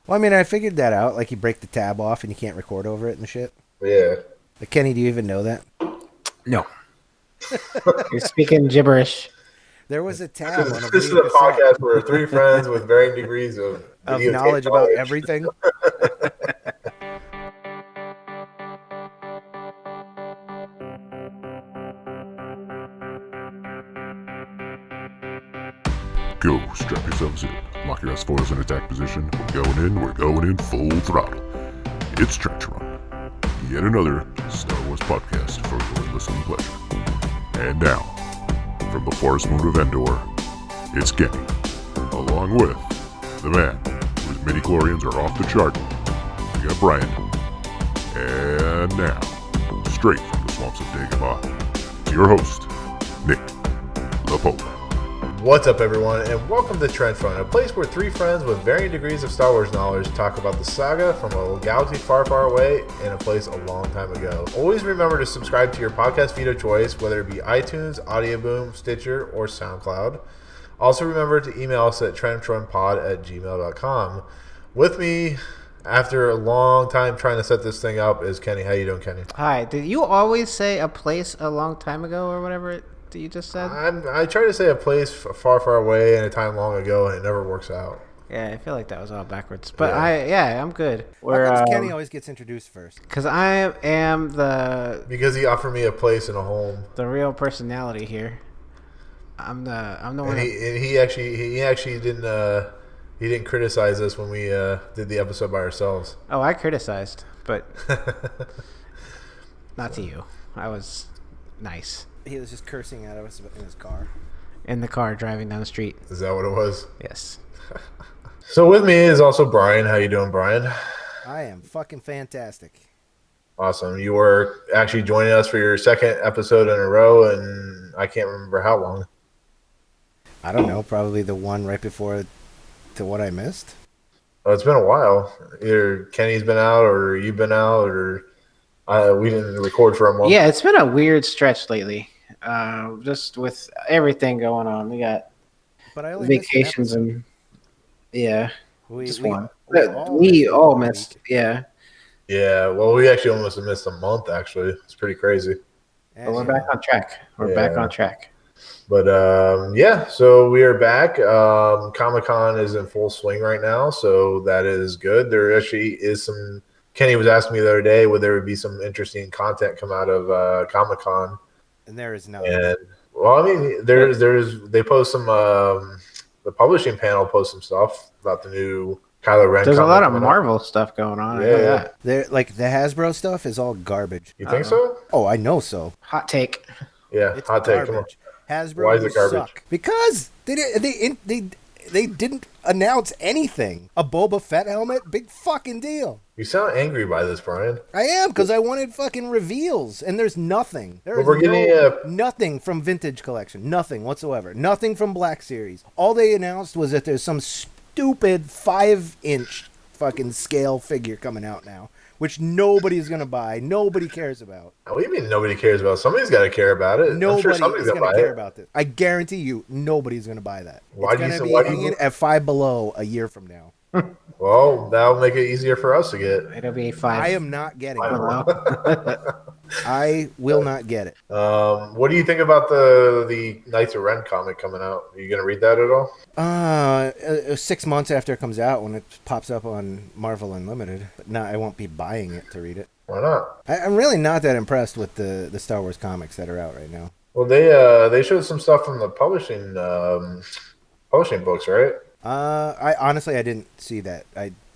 Well, I mean, I figured that out. Like, you break the tab off and you can't record over it and shit. Yeah. Like, Kenny, do you even know that? No. You're speaking gibberish. There was a tab on a This is video a cassette podcast where three friends with varying degrees of of videotape knowledge about knowledge. everything. Go, strap yourselves in. Lock your S4s in attack position. We're going in full throttle. It's Trench Run, yet another Star Wars podcast for your listening pleasure. And now, from the forest moon of Endor, it's Kenny, along with the man whose midi-chlorians are off the chart. We got Brian. And now, straight from the swamps of Dagobah, it's your host, Nick the Pope. What's up, everyone, and welcome to Trench Run, a place where three friends with varying degrees of Star Wars knowledge talk about the saga from a galaxy far, far away and a place a long time ago. Always remember to subscribe to your podcast feed of choice, whether it be iTunes, Audioboom, Stitcher, or SoundCloud. Also remember to email us at trenchrunpod@gmail.com. With me, after a long time trying to set this thing up, is Kenny. How you doing, Kenny? Hi. Did you always say a place a long time ago or whatever that you just said? I try to say a place far, far away and a time long ago, and it never works out. Yeah, I feel like that was all backwards. But Yeah. I'm good. Why comes Kenny always gets introduced first? Because I am Because he offered me a place and a home. the real personality here. I'm the one. And he actually didn't criticize us when we did the episode by ourselves. Oh, I criticized, but not to you. I was nice He was just cursing at us in his car. in the car driving down the street. Is that what it was? Yes. So with me is also Brian. How you doing, Brian? I am fucking fantastic. Awesome. You were actually joining us for your second episode in a row, and I can't remember how long. I don't know, probably the one right before to what I missed. Well, it's been a while. Either Kenny's been out, or you've been out, or we didn't record for a month. Yeah, it's been a weird stretch lately. Just with everything going on, we got But I only missed an vacations episode. and yeah, We- just we- one. we We all all missed missed. Yeah, Yeah. Well, we actually almost missed a month. Actually, it's pretty crazy. but we're back on track. We're back Yeah. on track. But yeah, so we are back. Comic-Con is in full swing right now, so that is good. There actually is some. Kenny was asking me the other day would there be some interesting content come out of Comic-Con, And there is none. and well, I mean, there's they post some. The publishing panel posts some stuff about the new Kylo Ren. There's a comic lot of coming out. Marvel stuff going on. I know Yeah. that. There, like the Hasbro stuff is all garbage. You think so? Oh, I know so. Hot take. Yeah, It's hot take. Come on. garbage. Hasbro, Why is you it garbage? suck. Because they didn't announce anything. A Boba Fett helmet, big fucking deal. You sound angry by this, Brian. I am, because I wanted fucking reveals, and there's nothing. There is Well, we're getting nothing from Vintage Collection. Nothing whatsoever. Nothing from Black Series. All they announced was that there's some stupid 5-inch fucking scale figure coming out now, which nobody's going to buy. Nobody cares about. What do you mean nobody cares about? Somebody's got to care about it. I'm sure Nobody somebody's is gonna going to buy care it. about this. I guarantee you, nobody's going to buy that. Why It's do you going to say- be why do you- hanging at Five Below a year from now. Well, that'll make it easier for us to get. It'll be 5. I am not getting it. Below. I will not get it. What do you think about the Knights of Ren comic coming out? Are you going to read that at all? 6 months after it comes out, when it pops up on Marvel Unlimited. But no, I won't be buying it to read it. Why not? I'm really not that impressed with the Star Wars comics that are out right now. Well, they showed some stuff from the publishing books, right? I honestly didn't see that.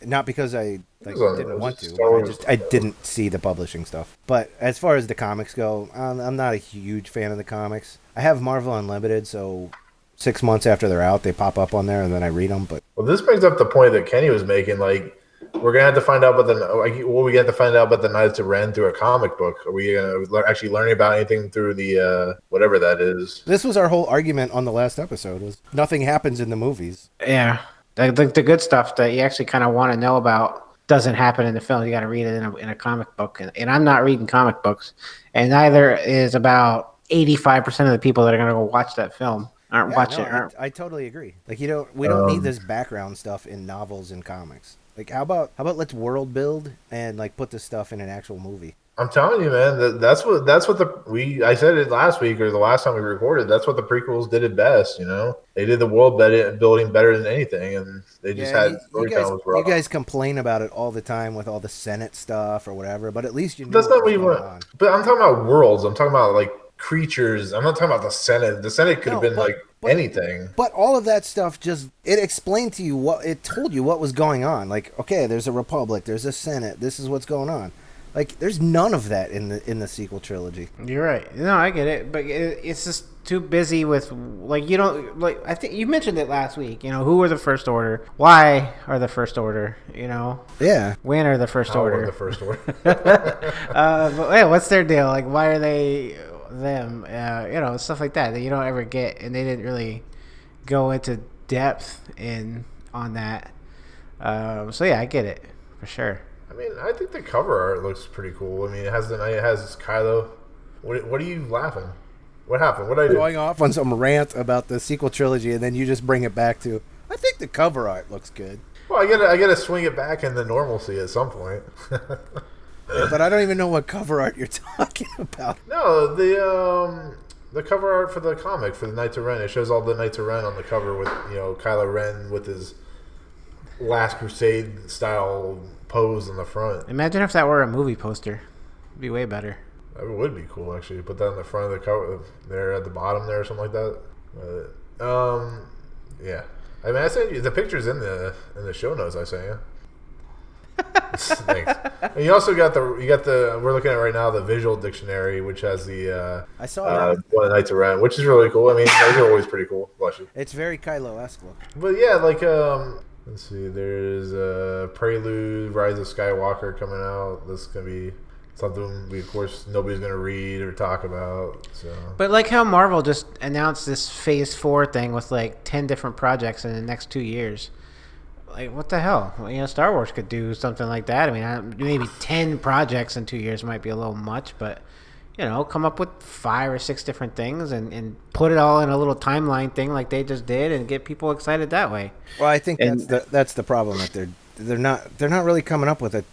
Not because I didn't want to. Star Wars. I didn't see the publishing stuff. But as far as the comics go, I'm not a huge fan of the comics. I have Marvel Unlimited, so 6 months after they're out, they pop up on there, and then I read them. But Well, this brings up the point that Kenny was making. Like, we're gonna have to find out about we have to find out about the Knights of Ren through a comic book. Are we gonna actually learn about anything through the whatever that is? this was our whole argument on the last episode: was nothing happens in the movies. Yeah, the good stuff that you actually kind of want to know about doesn't happen in the film. You got to read it in a comic book, and I'm not reading comic books, and neither is about 85% of the people that are going to go watch that film aren't watching. I totally agree. Like we don't need this background stuff in novels and comics. Like, how about let's world build and like put this stuff in an actual movie? I'm telling you, man. That's what I said it last week or the last time we recorded. That's what the prequels did it best. You know, they did the world building better than anything, and they just Yeah, had guys, storytelling was you rough. guys complain about it all the time with all the Senate stuff or whatever, but at least you knew That's what not was what you going want. on. But I'm talking about worlds. I'm talking about like creatures. I'm not talking about the Senate. The Senate could have No, been like but anything. but all of that stuff just it explained to you what it told you what was going on. Like, okay, there's a republic, there's a Senate, this is what's going on. Like, there's none of that in the sequel trilogy. You're right. No, I get it, but it's just too busy with like you don't like. I think you mentioned it last week. You know, who are the First Order? Why are the First Order? You know, Yeah. when are the First How were Order? the first order? But yeah, what's their deal? Like, why are they them? You know, stuff like that you don't ever get, and they didn't really go into depth on that. So yeah, I get it for sure. I mean, I think the cover art looks pretty cool. I mean, it has Kylo. What are you laughing? What happened? What did I do? Going off on some rant about the sequel trilogy, and then you just bring it back to, I think the cover art looks good. Well, I gotta swing it back into normalcy at some point. But I don't even know what cover art you're talking about. No, the cover art for the comic for the Knights of Ren. It shows all the Knights of Ren on the cover with Kylo Ren with his Last Crusade style pose in the front. Imagine if that were a movie poster. It'd be way better. That would be cool, actually. Put that in the front of the cover, there at the bottom there, or something like that. Yeah. I mean, I sent you the pictures in the show notes. I sent you. Thanks. And you also got we're looking at right now the visual dictionary, which has the I saw it. one of the Knights of Ren, which is really cool. I mean, those are always pretty cool. Bless you. It's very Kylo-esque look. But yeah, like let's see, there's Prelude, Rise of Skywalker coming out. This is gonna be something we, of course, nobody's gonna read or talk about. So, But like how Marvel just announced this Phase 4 thing with like 10 different projects in the next 2 years. Like, what the hell? Well, Star Wars could do something like that. I mean, maybe 10 projects in 2 years might be a little much, but come up with 5 or 6 different things and put it all in a little timeline thing like they just did and get people excited that way. Well, I think that's the problem, that they're not really coming up with a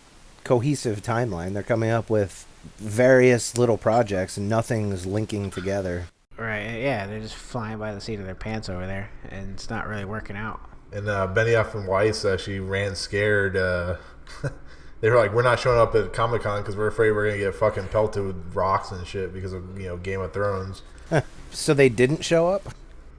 cohesive timeline. They're coming up with various little projects and nothing's linking together. Right? Yeah, they're just flying by the seat of their pants over there, and it's not really working out. and Benioff and Weiss actually ran scared. They were like, "We're not showing up at Comic-Con because we're afraid we're gonna get fucking pelted with rocks and shit because of Game of Thrones." So they didn't show up?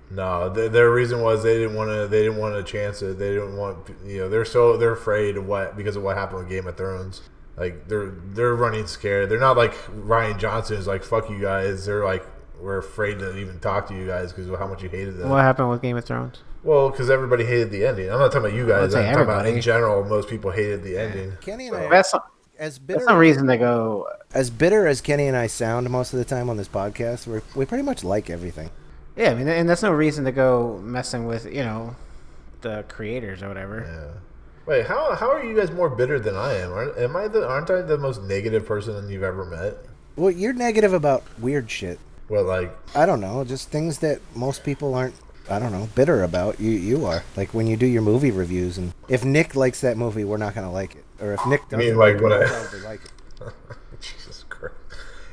No, their reason was they didn't want to chance it. They didn't want they're afraid of because of what happened with Game of Thrones. Like they're running scared. They're not like Ryan Johnson is like, "Fuck you guys." They're like, "We're afraid to even talk to you guys because of how much you hated them." What happened with Game of Thrones? Well, because everybody hated the ending. I'm not talking about you guys. I'm talking about in general. Most people hated the ending. Kenny and I, That's as bitter no reason to go. as bitter as Kenny and I sound most of the time on this podcast, we pretty much like everything. Yeah, I mean, and that's no reason to go messing with the creators or whatever. Yeah. Wait, how are you guys more bitter than I am? Aren't I the most negative person you've ever met? Well, you're negative about weird shit. Well, like, I don't know, just things that most people aren't, I don't know, bitter about. You are. Like when you do your movie reviews, and if Nick likes that movie, we're not going to like it. Or if Nick doesn't like when we'll I- probably like it. Jesus Christ.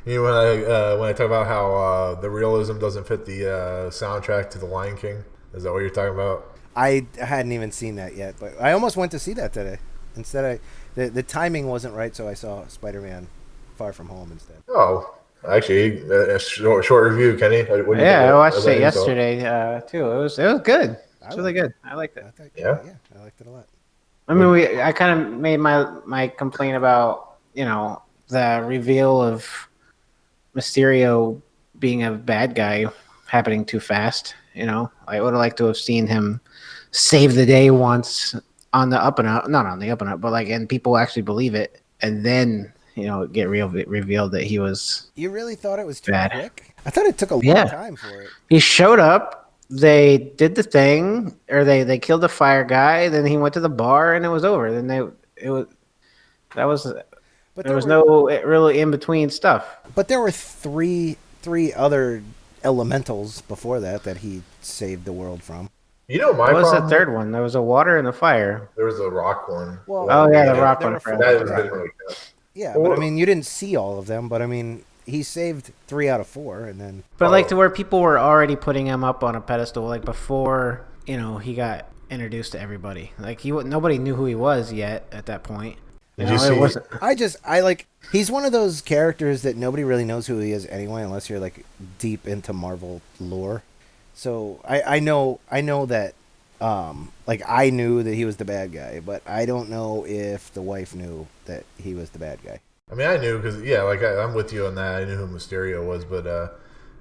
When I talk about how the realism doesn't fit the soundtrack to The Lion King, is that what you're talking about? I hadn't even seen that yet, but I almost went to see that today. Instead, the timing wasn't right, so I saw Spider-Man Far From Home instead. Oh, actually, a short review, Kenny. What do you think Yeah, I of watched that it info? yesterday too. It was good. It's really good. I liked it. Yeah? I liked it a lot. I mean, I kind of made my complaint about the reveal of Mysterio being a bad guy happening too fast. I would have liked to have seen him save the day once on the up and up, not on the up and up, but and people actually believe it, and then get revealed that he was. You really thought it was too Bad. quick? I thought it took a long Yeah. time for it. He showed up. They did the thing, or they killed the fire guy. Then he went to the bar, and it was over. Then there was no really in between stuff. But there were three other elementals before that he saved the world from. You know my What was the problem? third one? There was a water and a fire. There was a rock one. Well, Oh yeah, the there- rock there one. were I forgot four. That about the didn't rock. really count. Yeah, but I mean, you didn't see all of them. But I mean, he saved 3 out of 4, and then But like to where people were already putting him up on a pedestal, like before he got introduced to everybody. Like nobody knew who he was yet at that point. Did you see? It wasn't. I like. He's one of those characters that nobody really knows who he is anyway, unless you're like deep into Marvel lore. So I know that. Like I knew that he was the bad guy, but I don't know if the wife knew that he was the bad guy. I mean, I knew because I'm with you on that. I knew who Mysterio was, but I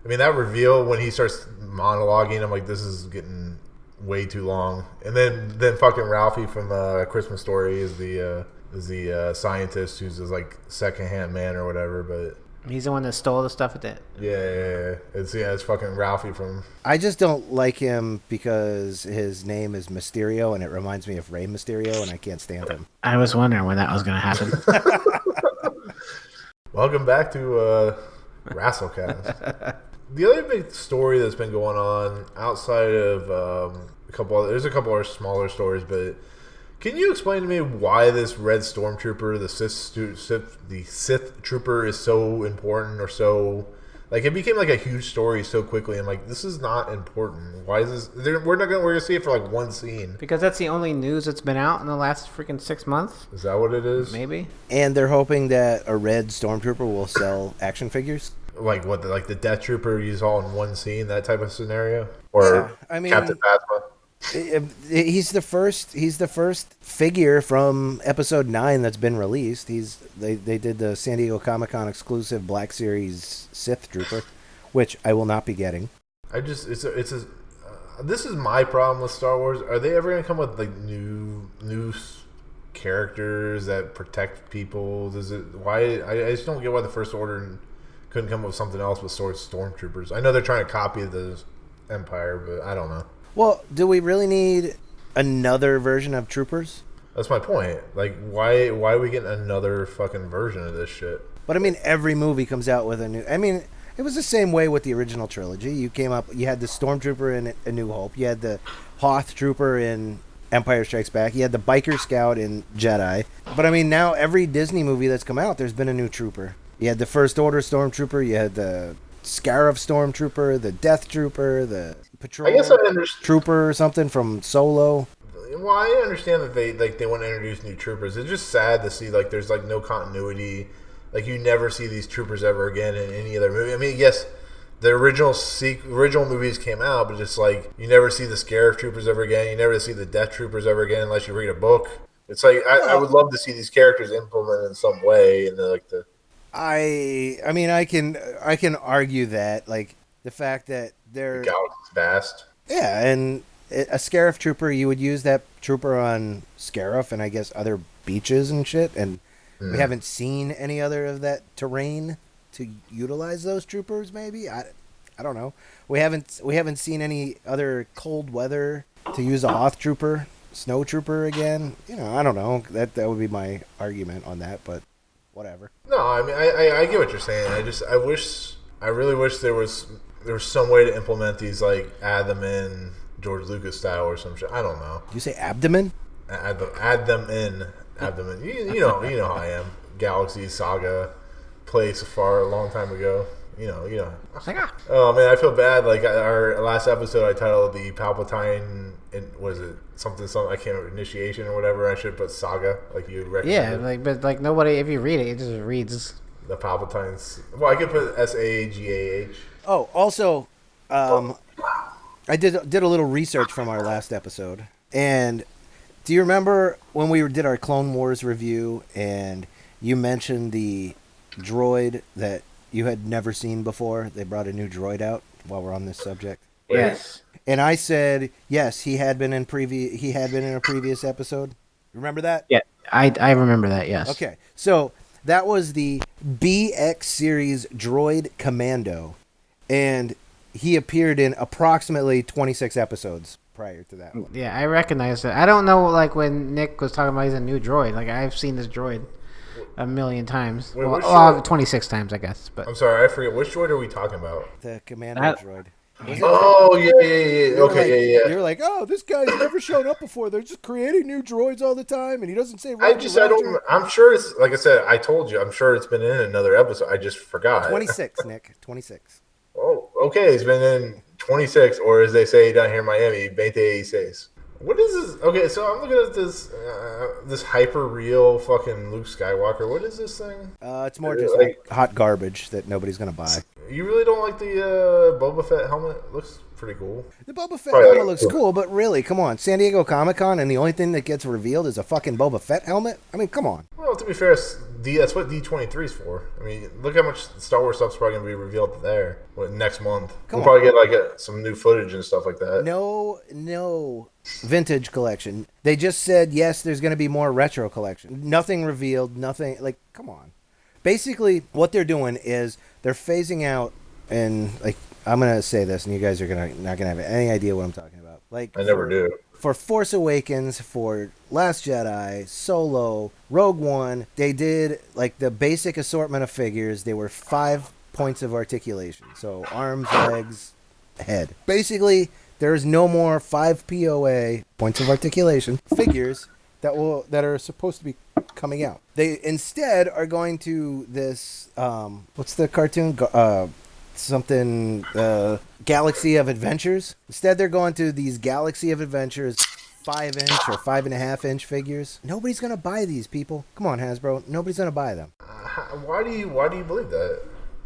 mean that reveal when he starts monologuing, I'm like, this is getting way too long. And then fucking Ralphie from Christmas Story is the scientist who's his like secondhand man or whatever. But He's the one that stole the stuff at that. yeah, it's fucking Ralphie from. I just don't like him because his name is Mysterio, and it reminds me of Rey Mysterio, and I can't stand him. I was wondering when that was going to happen. Welcome back to Wrestlecast. The other big story that's been going on outside of there's a couple of smaller stories, but can you explain to me why this Red Stormtrooper, the Sith Trooper, is so important or so like it became like a huge story so quickly? I'm like, this is not important. Why is this? We're gonna see it for like one scene. Because that's the only news that's been out in the last freaking 6 months. Is that what it is? Maybe. And they're hoping that a red Stormtrooper will sell action figures. Like what? Like the Death Trooper you saw in one scene, that type of scenario, or Yeah, I mean, Captain Phasma. He's the first figure from Episode 9 that's been released. They did the San Diego Comic-Con exclusive Black Series Sith Trooper, which I will not be getting. This is my problem with Star Wars. Are they ever gonna come with like new characters that protect people? I just don't get why the First Order couldn't come up with something else with stormtroopers. I know they're trying to copy the Empire, but I don't know. Well, do we really need another version of Troopers? That's my point. Like, why are we getting another fucking version of this shit? But I mean, every movie comes out with a new. I mean, it was the same way with the original trilogy. You had the Stormtrooper in A New Hope. You had the Hoth Trooper in Empire Strikes Back. You had the Biker Scout in Jedi. But I mean, now every Disney movie that's come out, there's been a new trooper. You had the First Order Stormtrooper. You had the Scarif Stormtrooper, the Death Trooper, the Patrol Trooper or something from Solo. Well, I understand that they want to introduce new troopers. It's just sad to see like there's like no continuity. Like you never see these troopers ever again in any other movie. I mean, yes, the original movies came out, but just like you never see the Scarif Troopers ever again. You never see the Death Troopers ever again unless you read a book. It's like I would love to see these characters implemented in some way in the I mean, I can argue that, like, the fact that they're... The galaxy's vast. Yeah, and a Scarif Trooper, you would use that trooper on Scarif and I guess other beaches and shit, and we haven't seen any other of that terrain to utilize those troopers, maybe? I don't know. We haven't seen any other cold weather to use a Hoth Trooper, Snow Trooper again. You know, I don't know. That would be my argument on that, but... whatever. No, I mean I get what you're saying. I really wish there was some way to implement these, like add them in George Lucas style or some shit. I don't know. You say abdomen? Add them in. You know how I am. Galaxy Saga, play so far a long time ago. You know. Oh man, I feel bad. Like our last episode, I titled the Palpatine. Was it something? I can't remember, initiation or whatever. I should put Saga, like you recommended. Yeah, but nobody. If you read it, it just reads the Palpatines. Well, I could put SAGAH. Oh, also, I did a little research from our last episode, and do you remember when we did our Clone Wars review, and you mentioned the droid that you had never seen before? They brought a new droid out while we're on this subject. yes. And I said, yes, he had been in a previous episode. Remember that? Yeah, I remember that. Yes. Okay, so that was the BX series droid Commando, and he appeared in approximately 26 episodes prior to that one. Yeah, I recognize that. I don't know, like when Nick was talking about he's a new droid. Like I've seen this droid a million times. Wait, 26 times, I guess. But I'm sorry, I forget which droid are we talking about? The Commando droid. Oh yeah. Okay, yeah. You're like, oh, this guy's never shown up before. They're just creating new droids all the time, and he doesn't say Roger. I don't. I'm sure it's like I said. I told you. I'm sure it's been in another episode. I just forgot. 26, Nick. 26. Oh, okay. It's been in 26, or as they say down here in Miami, 26. What is this? Okay, so I'm looking at this hyper real fucking Luke Skywalker. What is this thing? It's more just like hot garbage that nobody's gonna buy. You really don't like the Boba Fett helmet? Looks pretty cool. The Boba Fett helmet looks cool, but really, come on, San Diego Comic-Con, and the only thing that gets revealed is a fucking Boba Fett helmet? I mean, come on. Well, to be fair, that's what D23 is for. I mean, look how much Star Wars stuff's probably going to be revealed there next month. We'll probably get like some new footage and stuff like that. No vintage collection. They just said, yes, there's going to be more retro collection. Nothing revealed, nothing. Like, come on. Basically, what they're doing is they're phasing out, and like, I'm going to say this, and you guys are not going to have any idea what I'm talking about. Like, I never do. For Force Awakens, for Last Jedi, Solo, Rogue One, they did like the basic assortment of figures. They were 5 points of articulation. So arms, legs, head. Basically, there's no more 5 POA, points of articulation, figures that are supposed to be coming out. They instead are going to this, what's the cartoon? Galaxy of Adventures. Instead, they're going to these Galaxy of Adventures 5-inch or 5.5-inch figures. Nobody's gonna buy these, people. Come on, Hasbro. Nobody's gonna buy them. Why do you believe that?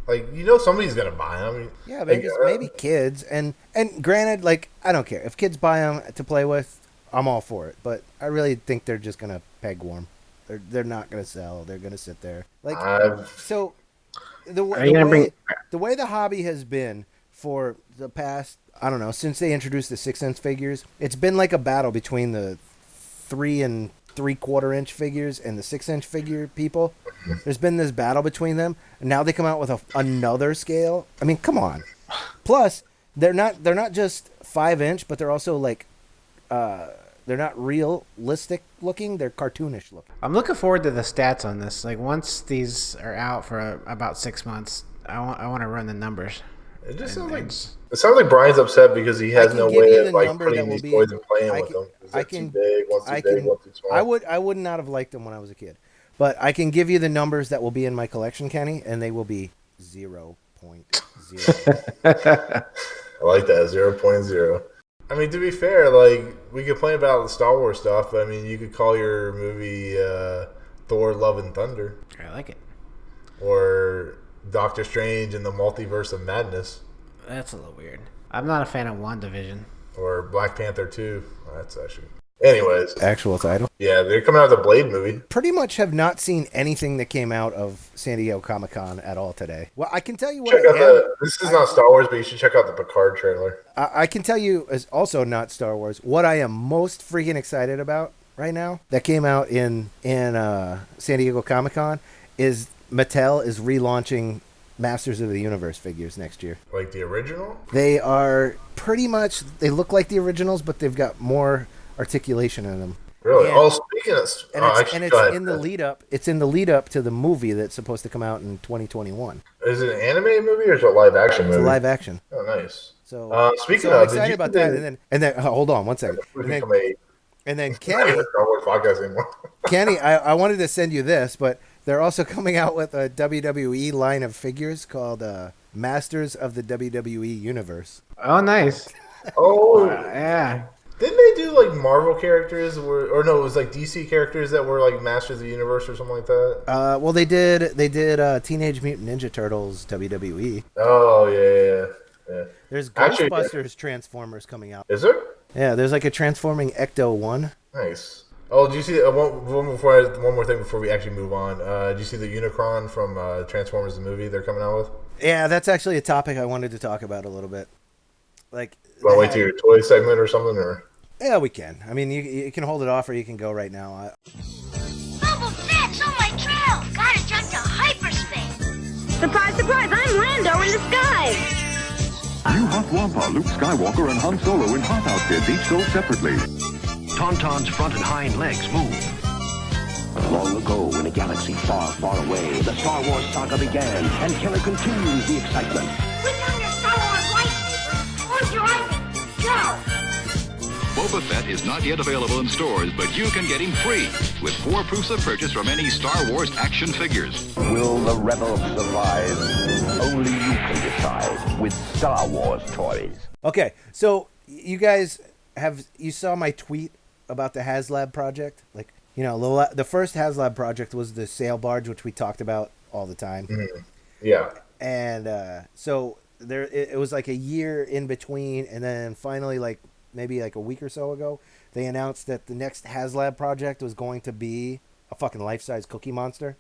Like, somebody's gonna buy them. I mean, yeah, maybe kids. And granted, like, I don't care if kids buy them to play with. I'm all for it. But I really think they're just gonna peg warm. They're not gonna sell. They're gonna sit there. Like, so. The way the hobby has been for the past, I don't know, since they introduced the 6-inch figures, it's been like a battle between the 3 3/4 inch figures and the 6-inch figure people. There's been this battle between them, and now they come out with another scale. I mean, come on. Plus, they're not just 5-inch, but they're also like they're not realistic looking. They're cartoonish looking. I'm looking forward to the stats on this. Like, once these are out for about 6 months, I want to run the numbers. It just sounds like Brian's upset because he has no way of like putting these toys and playing with them. One's too big, one's too big, one's too small. I would not have liked them when I was a kid, but I can give you the numbers that will be in my collection, Kenny, and they will be 0.0. I like that 0.0. I mean, to be fair, like, we could play about the Star Wars stuff, but I mean, you could call your movie Thor: Love and Thunder. I like it. Or Doctor Strange and the Multiverse of Madness. That's a little weird. I'm not a fan of WandaVision. Or Black Panther 2. That's actually... Anyways. Actual title. Yeah, they're coming out with a Blade movie. Pretty much have not seen anything that came out of San Diego Comic-Con at all today. Well, I can tell you what this is not Star Wars, but you should check out the Picard trailer. I can tell you, is also not Star Wars, what I am most freaking excited about right now that came out in San Diego Comic-Con is Mattel is relaunching Masters of the Universe figures next year. Like the original? They are pretty much, they look like the originals, but they've got more articulation in them. Really? Speaking of, it's in the lead up. It's in the lead up to the movie that's supposed to come out in 2021. Is it an animated movie or is it a live action movie? It's a live action. Oh, nice. So speaking I'm of, excited about that. And then hold on one second. And then Kenny, Kenny, I wanted to send you this, but they're also coming out with a WWE line of figures called Masters of the WWE Universe. Oh, nice. Oh, yeah. Didn't they do like Marvel characters, or no? It was like DC characters that were like Masters of the Universe or something like that. Well, they did Teenage Mutant Ninja Turtles WWE. Oh yeah. There's Ghostbusters Transformers coming out. Is there? Yeah, there's like a transforming Ecto 1. Nice. Oh, did you see one more thing before we actually move on? Did you see the Unicron from Transformers the movie they're coming out with? Yeah, that's actually a topic I wanted to talk about a little bit. Like, want to wait to your toy segment or something, or? Yeah, we can. I mean, you can hold it off, or you can go right now. Bubble Fett's on my trail. Gotta jump to hyperspace. Surprise, surprise! I'm Lando in disguise. New Hot Wampa, Luke Skywalker, and Han Solo in hot outfits, each sold separately. Tauntaun's front and hind legs move. Long ago, in a galaxy far, far away, the Star Wars saga began, and Killer continues the excitement. Which on your Star Wars lightsaber? Boba Fett is not yet available in stores, but you can get him free with 4 proofs of purchase from any Star Wars action figures. Will the rebels survive? Only you can decide with Star Wars toys. Okay, so you guys you saw my tweet about the HasLab project? Like, you know, the first HasLab project was the sail barge, which we talked about all the time. Mm-hmm. Yeah. And so it was like a year in between, and then finally, like maybe like a week or so ago, they announced that the next HasLab project was going to be a fucking life-size Cookie Monster.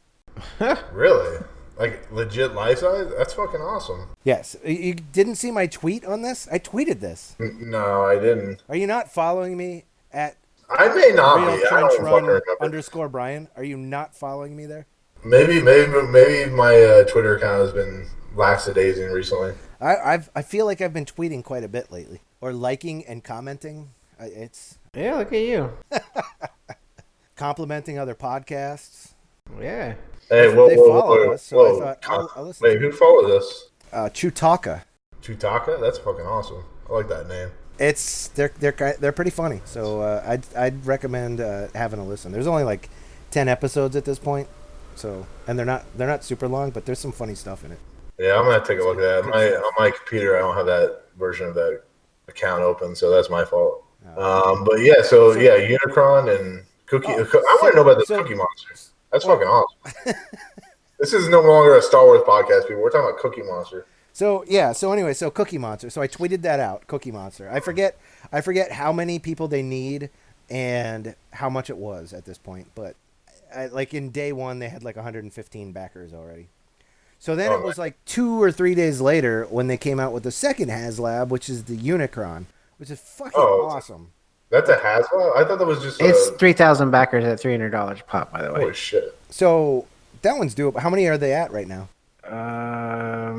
Really? Like legit life size? That's fucking awesome. Yes. You didn't see my tweet on this? I tweeted this. No, I didn't. Are you not following me at I may not Real be. I Trench don't fucking Run remember. _ Brian? Are you not following me there? Maybe my Twitter account has been lackadaising recently. I feel like I've been tweeting quite a bit lately, or liking and commenting. Yeah, look at you. Complimenting other podcasts. Yeah. Hey, They follow us, so I thought I'll listen. Wait, who follows us? Chutaka. Chutaka? That's fucking awesome. I like that name. They're pretty funny, so I'd recommend having a listen. There's only like 10 episodes at this point, so and they're not super long, but there's some funny stuff in it. Yeah, I'm gonna take a look at that. On my computer, I don't have that version of that account open, so that's my fault. But yeah, so Unicron and Cookie. I want to know about the Cookie Monster. That's fucking awesome. This is no longer a Star Wars podcast, people. We're talking about Cookie Monster. So anyway, Cookie Monster. So I tweeted that out, Cookie Monster. I forget how many people they need and how much it was at this point, but like in day one they had like 115 backers already. So then it was like 2 or 3 days later when they came out with the second HasLab, which is the Unicron, which is fucking awesome. That's a HasLab? I thought that was just It's 3,000 backers at $300 pop, by the way. Holy shit. So that one's doable. How many are they at right now? I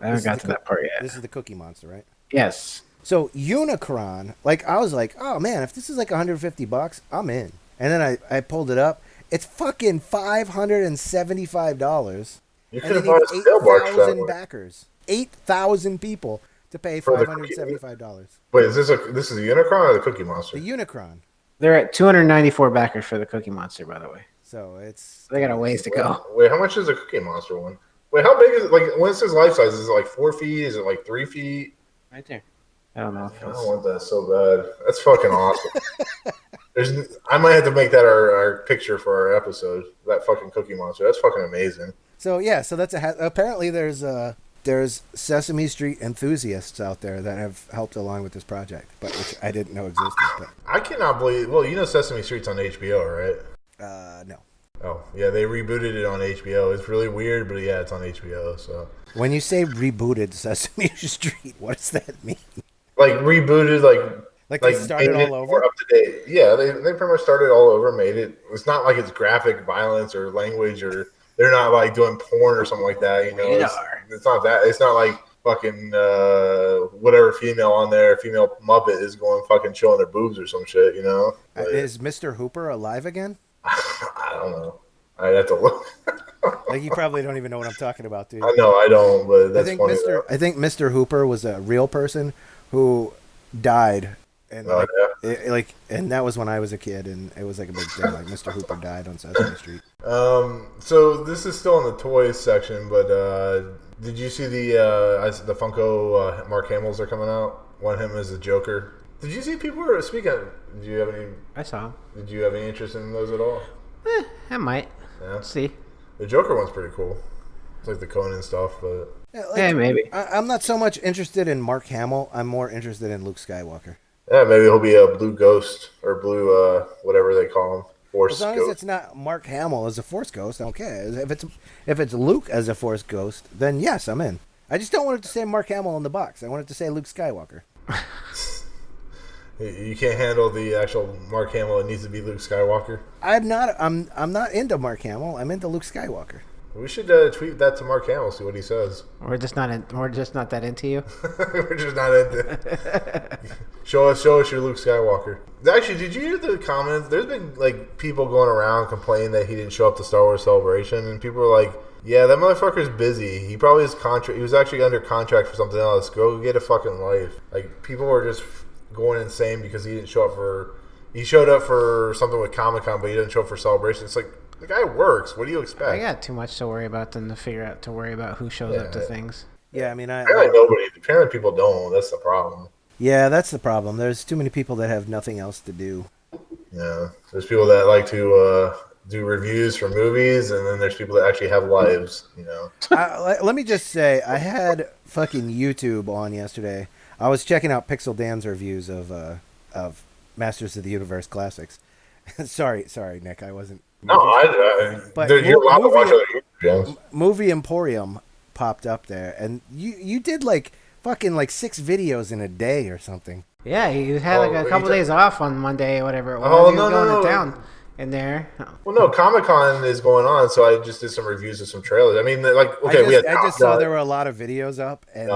haven't got to that part yet. This is the Cookie Monster, right? Yes. So Unicron, like I was like, oh man, if this is like $150, I'm in. And then I pulled it up. It's fucking $575. You could have bought a scale barge for that 8,000 backers. 8,000 people to pay $575. Wait, this is a Unicron or the Cookie Monster? The Unicron. They're at 294 backers for the Cookie Monster, by the way. So they got a ways to go. Wait, how much is a Cookie Monster one? Wait, how big is it? Like, when it says life size, is it like 4 feet? Is it like 3 feet? Right there. I don't know. I don't want that so bad. That's fucking awesome. I might have to make that our picture for our episode. That fucking Cookie Monster. That's fucking amazing. So yeah, so that's apparently there's Sesame Street enthusiasts out there that have helped along with this project, but which I didn't know existed. But I cannot believe. Well, you know Sesame Street's on HBO, right? No. Oh yeah, they rebooted it on HBO. It's really weird, but yeah, it's on HBO. So when you say rebooted Sesame Street, what does that mean? Like rebooted, like they started all over. Up to date. Yeah, they pretty much started all over. Made it. It's not like it's graphic violence or language or they're not like doing porn or something like that. You know, it's not that. It's not like fucking whatever female on there, female Muppet is going fucking showing their boobs or some shit. You know, is Mr. Hooper alive again? I don't know. I'd have to look. Like you probably don't even know what I'm talking about, dude. I know I don't, but that's funny. I think Mr. Hooper was a real person who died, and and that was when I was a kid, and it was like a big thing. Like Mr. Hooper died on Sesame Street. So this is still in the toys section, but did you see the Funko Mark Hamill's are coming out? Want him as a Joker? Did you see people were speaking? Did you have any? I saw him. Did you have any interest in those at all? I might. Yeah. Let's see. The Joker one's pretty cool. It's like the Conan stuff, but yeah, maybe. I'm not so much interested in Mark Hamill. I'm more interested in Luke Skywalker. Yeah, maybe he'll be a blue ghost or blue whatever they call him. Force as long ghost. As it's not Mark Hamill as a Force ghost, okay. If it's Luke as a Force ghost, then yes, I'm in. I just don't want it to say Mark Hamill in the box. I want it to say Luke Skywalker. You can't handle the actual Mark Hamill. It needs to be Luke Skywalker. I'm not into Mark Hamill. I'm into Luke Skywalker. We should tweet that to Mark Hamill, see what he says. We're just not that into you. We're just not into. Show us your Luke Skywalker. Actually, did you hear the comments? There's been like people going around complaining that he didn't show up to Star Wars Celebration, and people were like, "Yeah, that motherfucker's busy. He probably is contract. He was actually under contract for something else. Go get a fucking life." Like people were just going insane because he didn't show up for. He showed up for something with Comic-Con, but he didn't show up for Celebration. It's like the guy works. What do you expect? I got too much to worry about than to worry about who shows up to things. Yeah, I mean, apparently nobody. Apparently people don't. That's the problem. Yeah, that's the problem. There's too many people that have nothing else to do. Yeah, there's people that like to do reviews for movies, and then there's people that actually have lives. Let me just say, I had fucking YouTube on yesterday. I was checking out Pixel Dan's reviews of Masters of the Universe classics. sorry, Nick, I wasn't. No, but you're allowed to watch other YouTubers. Movie Emporium popped up there, and you did like fucking like 6 videos in a day or something. Yeah, you had like a couple days off on Monday or whatever it was. Oh, you were going to town in there. Well, no, Comic-Con is going on, so I just did some reviews of some trailers. I mean, like, okay, I just saw there were a lot of videos up, and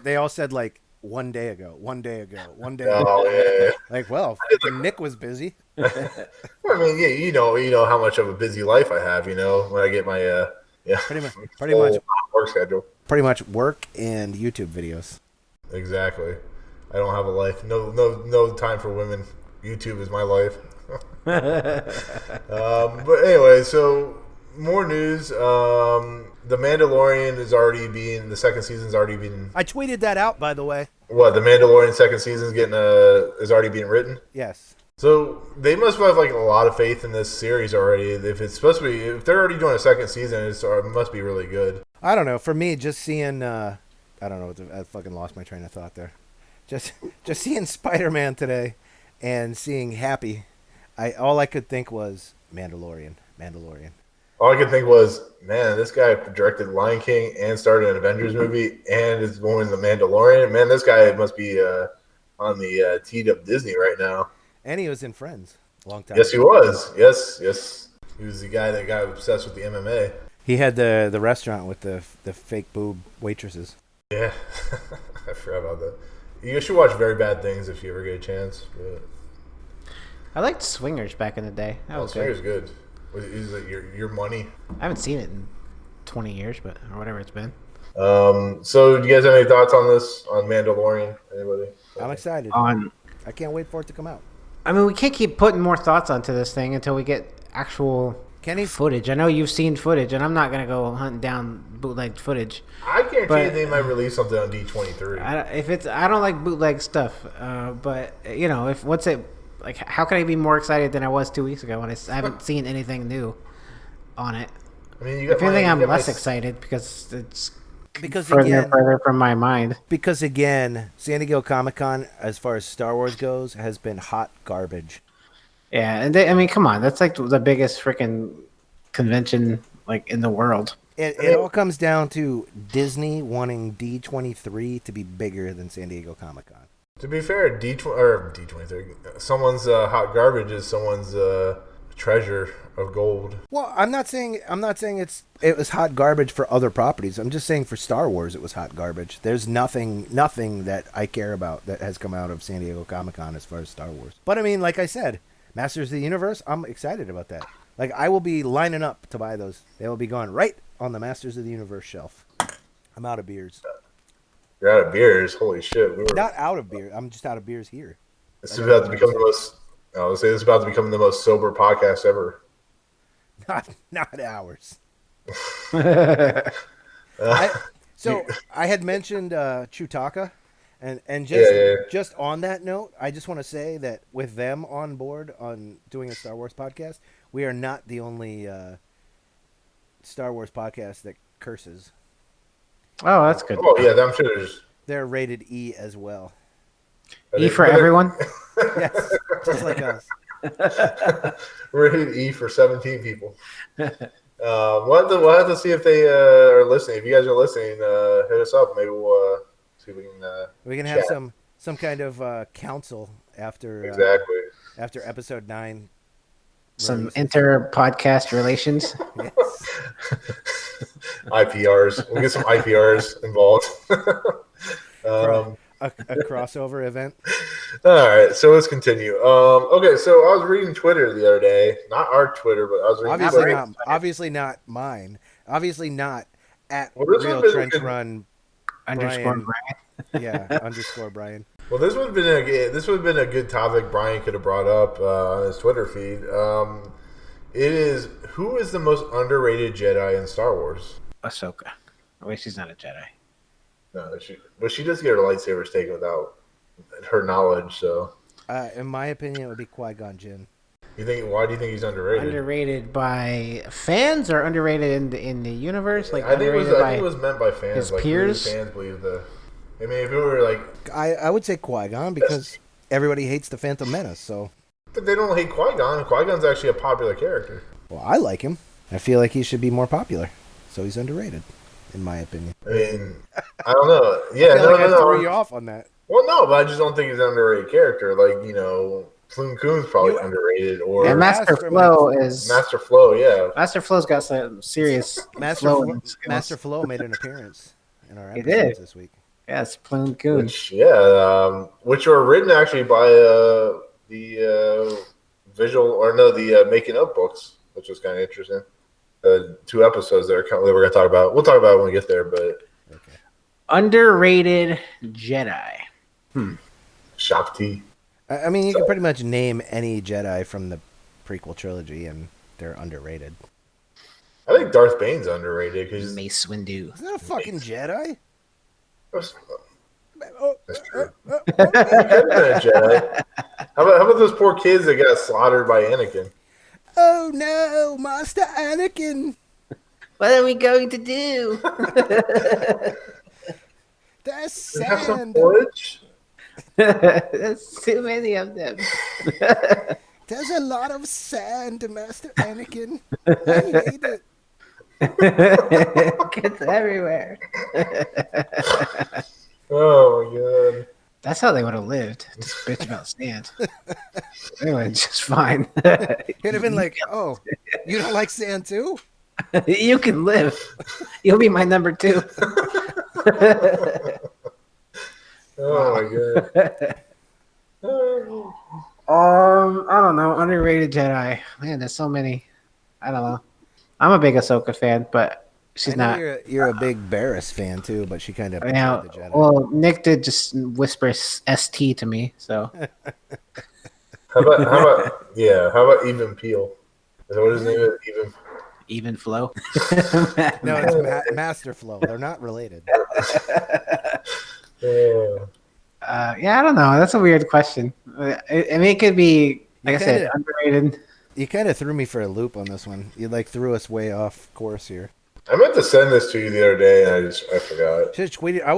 they all said like 1 day ago, 1 day ago, 1 day ago. Oh, yeah. Like, well, Nick was busy. I mean, yeah, you know how much of a busy life I have, when I get my pretty much work schedule. Pretty much work and YouTube videos. Exactly. I don't have a life. No time for women. YouTube is my life. But anyway, so more news. The Mandalorian the second season's already been. I tweeted that out, by the way. What, the Mandalorian second season's is already being written? Yes. So they must have like a lot of faith in this series already. If they're already doing a second season, it must be really good. I don't know. For me, just seeing, I don't know. I fucking lost my train of thought there. Just seeing Spider-Man today, and seeing Happy, all I could think was Mandalorian. All I could think was, man, this guy directed Lion King and started an Avengers movie and is going The Mandalorian. Man, this guy must be on the teed up Disney right now. And he was in Friends a long time Yes, ago. he was. Yes. He was the guy that got obsessed with the MMA. He had the restaurant with the fake boob waitresses. Yeah, I forgot about that. You should watch Very Bad Things if you ever get a chance. But... I liked Swingers back in the day. That was Swingers good. Is it your money? I haven't seen it in 20 years, or whatever it's been. So do you guys have any thoughts on this, on Mandalorian? Anybody? I'm excited. I can't wait for it to come out. I mean, we can't keep putting more thoughts onto this thing until we get actual footage. I know you've seen footage, and I'm not going to go hunting down bootleg footage. I guarantee they might release something on D23. I don't like bootleg stuff, but how can I be more excited than I was 2 weeks ago when I haven't seen anything new on it? I mean, if anything, I'm less excited because it's further and further from my mind. Because again, San Diego Comic-Con, as far as Star Wars goes, has been hot garbage. Yeah, and come on, that's like the biggest freaking convention like in the world. It all comes down to Disney wanting D23 to be bigger than San Diego Comic-Con. To be fair, D23, someone's hot garbage is someone's treasure of gold. Well, I'm not saying it was hot garbage for other properties. I'm just saying for Star Wars it was hot garbage. There's nothing that I care about that has come out of San Diego Comic-Con as far as Star Wars. But I mean, like I said, Masters of the Universe, I'm excited about that. Like, I will be lining up to buy those. They will be going right on the Masters of the Universe shelf. I'm out of beers. You're out of beers? Holy shit. Not out of beer. I'm just out of beers here. This is about to become the most... I would say this is about to become the most sober podcast ever. Not ours. I had mentioned Chewtaka, and just on that note, I just want to say that with them on board on doing a Star Wars podcast, we are not the only Star Wars podcast that curses. Oh, that's good. Oh, yeah, I'm sure they're rated E as well. E for everyone? Yes, just like us. Rated E for 17 people. We'll have to see if they are listening. If you guys are listening, hit us up. Maybe we'll see if we can have some kind of council after after episode 9. Some inter-podcast relations. Yes. IPRs. We'll get some IPRs involved. A crossover event. All right, so let's continue. Okay, so I was reading Twitter the other day. Not our Twitter, but I was reading obviously not mine. Obviously not at Real Trench Run _Brian. Yeah, _Brian. Well, this would have been a good topic Brian could have brought up on his Twitter feed. It is, who is the most underrated Jedi in Star Wars? Ahsoka. I wish she's not a Jedi. No, she does get her lightsabers taken without her knowledge. So, in my opinion, it would be Qui-Gon Jinn. Why do you think he's underrated? Underrated by fans or underrated in the universe? Like I think it was meant by fans. His like peers. Fans believe the. I mean, if it were like, I would say Qui-Gon because everybody hates the Phantom Menace. So, but they don't hate Qui-Gon. Qui-Gon's actually a popular character. Well, I like him. I feel like he should be more popular. So he's underrated, in my opinion. I mean, I don't know. Yeah, I threw you off on that. Well, no, but I just don't think he's an underrated character. Like, Ploon Koon's probably underrated. Or Master Flo is... Master Flo, yeah. Master Flo's got some serious Master Flo made an appearance in our episodes this week. Yes, Ploon Koon. Which were written actually by the making of books, which was kind of interesting. 2 episodes that we're going to talk about. We'll talk about it when we get there, but... Okay. Underrated Jedi. Shakti. I mean, you can pretty much name any Jedi from the prequel trilogy, and they're underrated. I think Darth Bane's underrated because Mace Windu. Isn't that a fucking Jedi? That's true. Jedi. How about those poor kids that got slaughtered by Anakin? Oh no, Master Anakin! What are we going to do? There's sand. Have some porridge? There's too many of them. There's a lot of sand, Master Anakin. I hate it. It's everywhere. Oh my god. That's how they would have lived. Just bitch about sand. Anyway, just fine. It'd have been like, oh, you don't like sand too? You can live. You'll be my number 2. Oh my god. I don't know. Underrated Jedi. Man, there's so many. I don't know. I'm a big Ahsoka fan, but she's not. You're a big Barriss fan too, but she kind of the Jedi. Well, Nick did just whisper ST to me, so. How about Even Peel? Is that what his name is? Even Flow? No, it's Master Flow. They're not related. I don't know. That's a weird question. I mean, it could be, like I said, underrated. You kind of threw me for a loop on this one. You threw us way off course here. I meant to send this to you the other day, and I forgot. Should have tweeted. I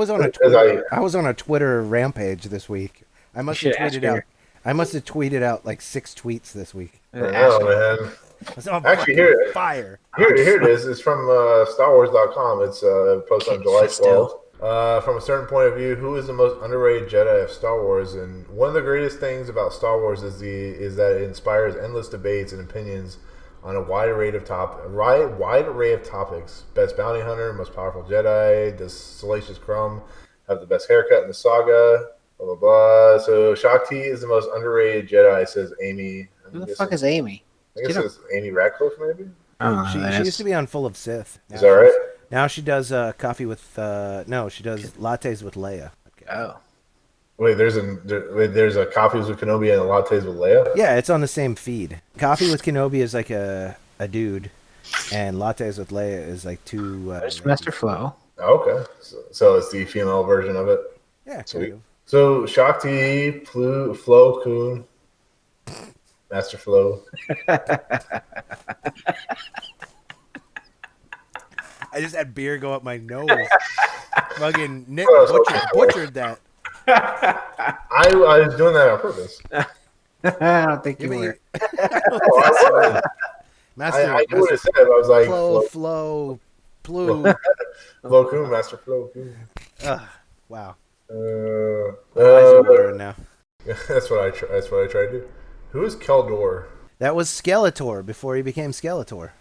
was on a Twitter rampage this week. I must have tweeted out like 6 tweets this week. Oh man! Actually, here it is. It's from StarWars.com. It's posted on July 12th. From a certain point of view, who is the most underrated Jedi of Star Wars? And one of the greatest things about Star Wars is that it inspires endless debates and opinions on a wide array of topics. Best bounty hunter, most powerful Jedi, does Salacious Crumb have the best haircut in the saga? Blah blah blah. So Shakti is the most underrated Jedi, says Amy. Who the fuck is Amy? I guess it's Amy Radcliffe, maybe. She used to be on Full of Sith. Is that right? Now she does coffee with she does lattes with Leia. Okay. Oh. Wait, there's a coffees with Kenobi and a lattes with Leia? Yeah, it's on the same feed. Coffee with Kenobi is like a dude, and lattes with Leia is like 2. There's Master Flo. Oh, okay, so it's the female version of it. Yeah. Sweet. So Shakti, Flo Koon, Master Flo. I just had beer go up my nose. Fucking Nick butchered that. I was doing that on purpose. I don't think you were. Master, I knew what it said. I was like, Flo Koon, Master Flo Koon. Wow. Now. That's what I try to do. Who is Keldor? That was Skeletor before he became Skeletor.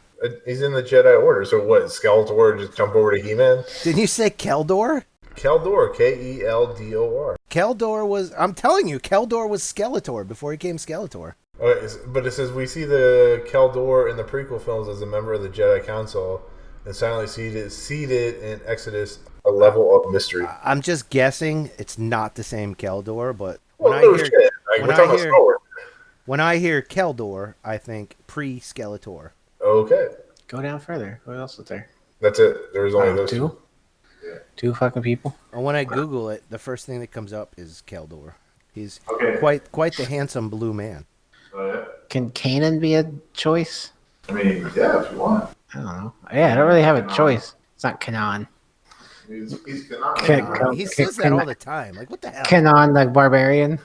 He's in the Jedi Order. So what? Skeletor just jump over to He-Man? Didn't you say Keldor? Keldor, Keldor. Keldor was. I'm telling you, Keldor was Skeletor before he became Skeletor. Okay, but it says we see the Keldor in the prequel films as a member of the Jedi Council, and silently seeded in Exodus a level of mystery. I'm just guessing it's not the same Keldor, but Well, no shit. Like, we're talking about Star Wars. When I hear Keldor, I think pre-Skeletor. Okay. Go down further. What else is there? That's it. There's only those two. Yeah. Two fucking people. And when I Google it, the first thing that comes up is Keldor. He's Okay. quite the handsome blue man. Can Kanan be a choice? I mean, yeah, if you want. I don't know. Yeah, I don't really have a choice. It's not Kanan. He's Kanan. He says that all the time. Like, what the hell? Kanan, the barbarian.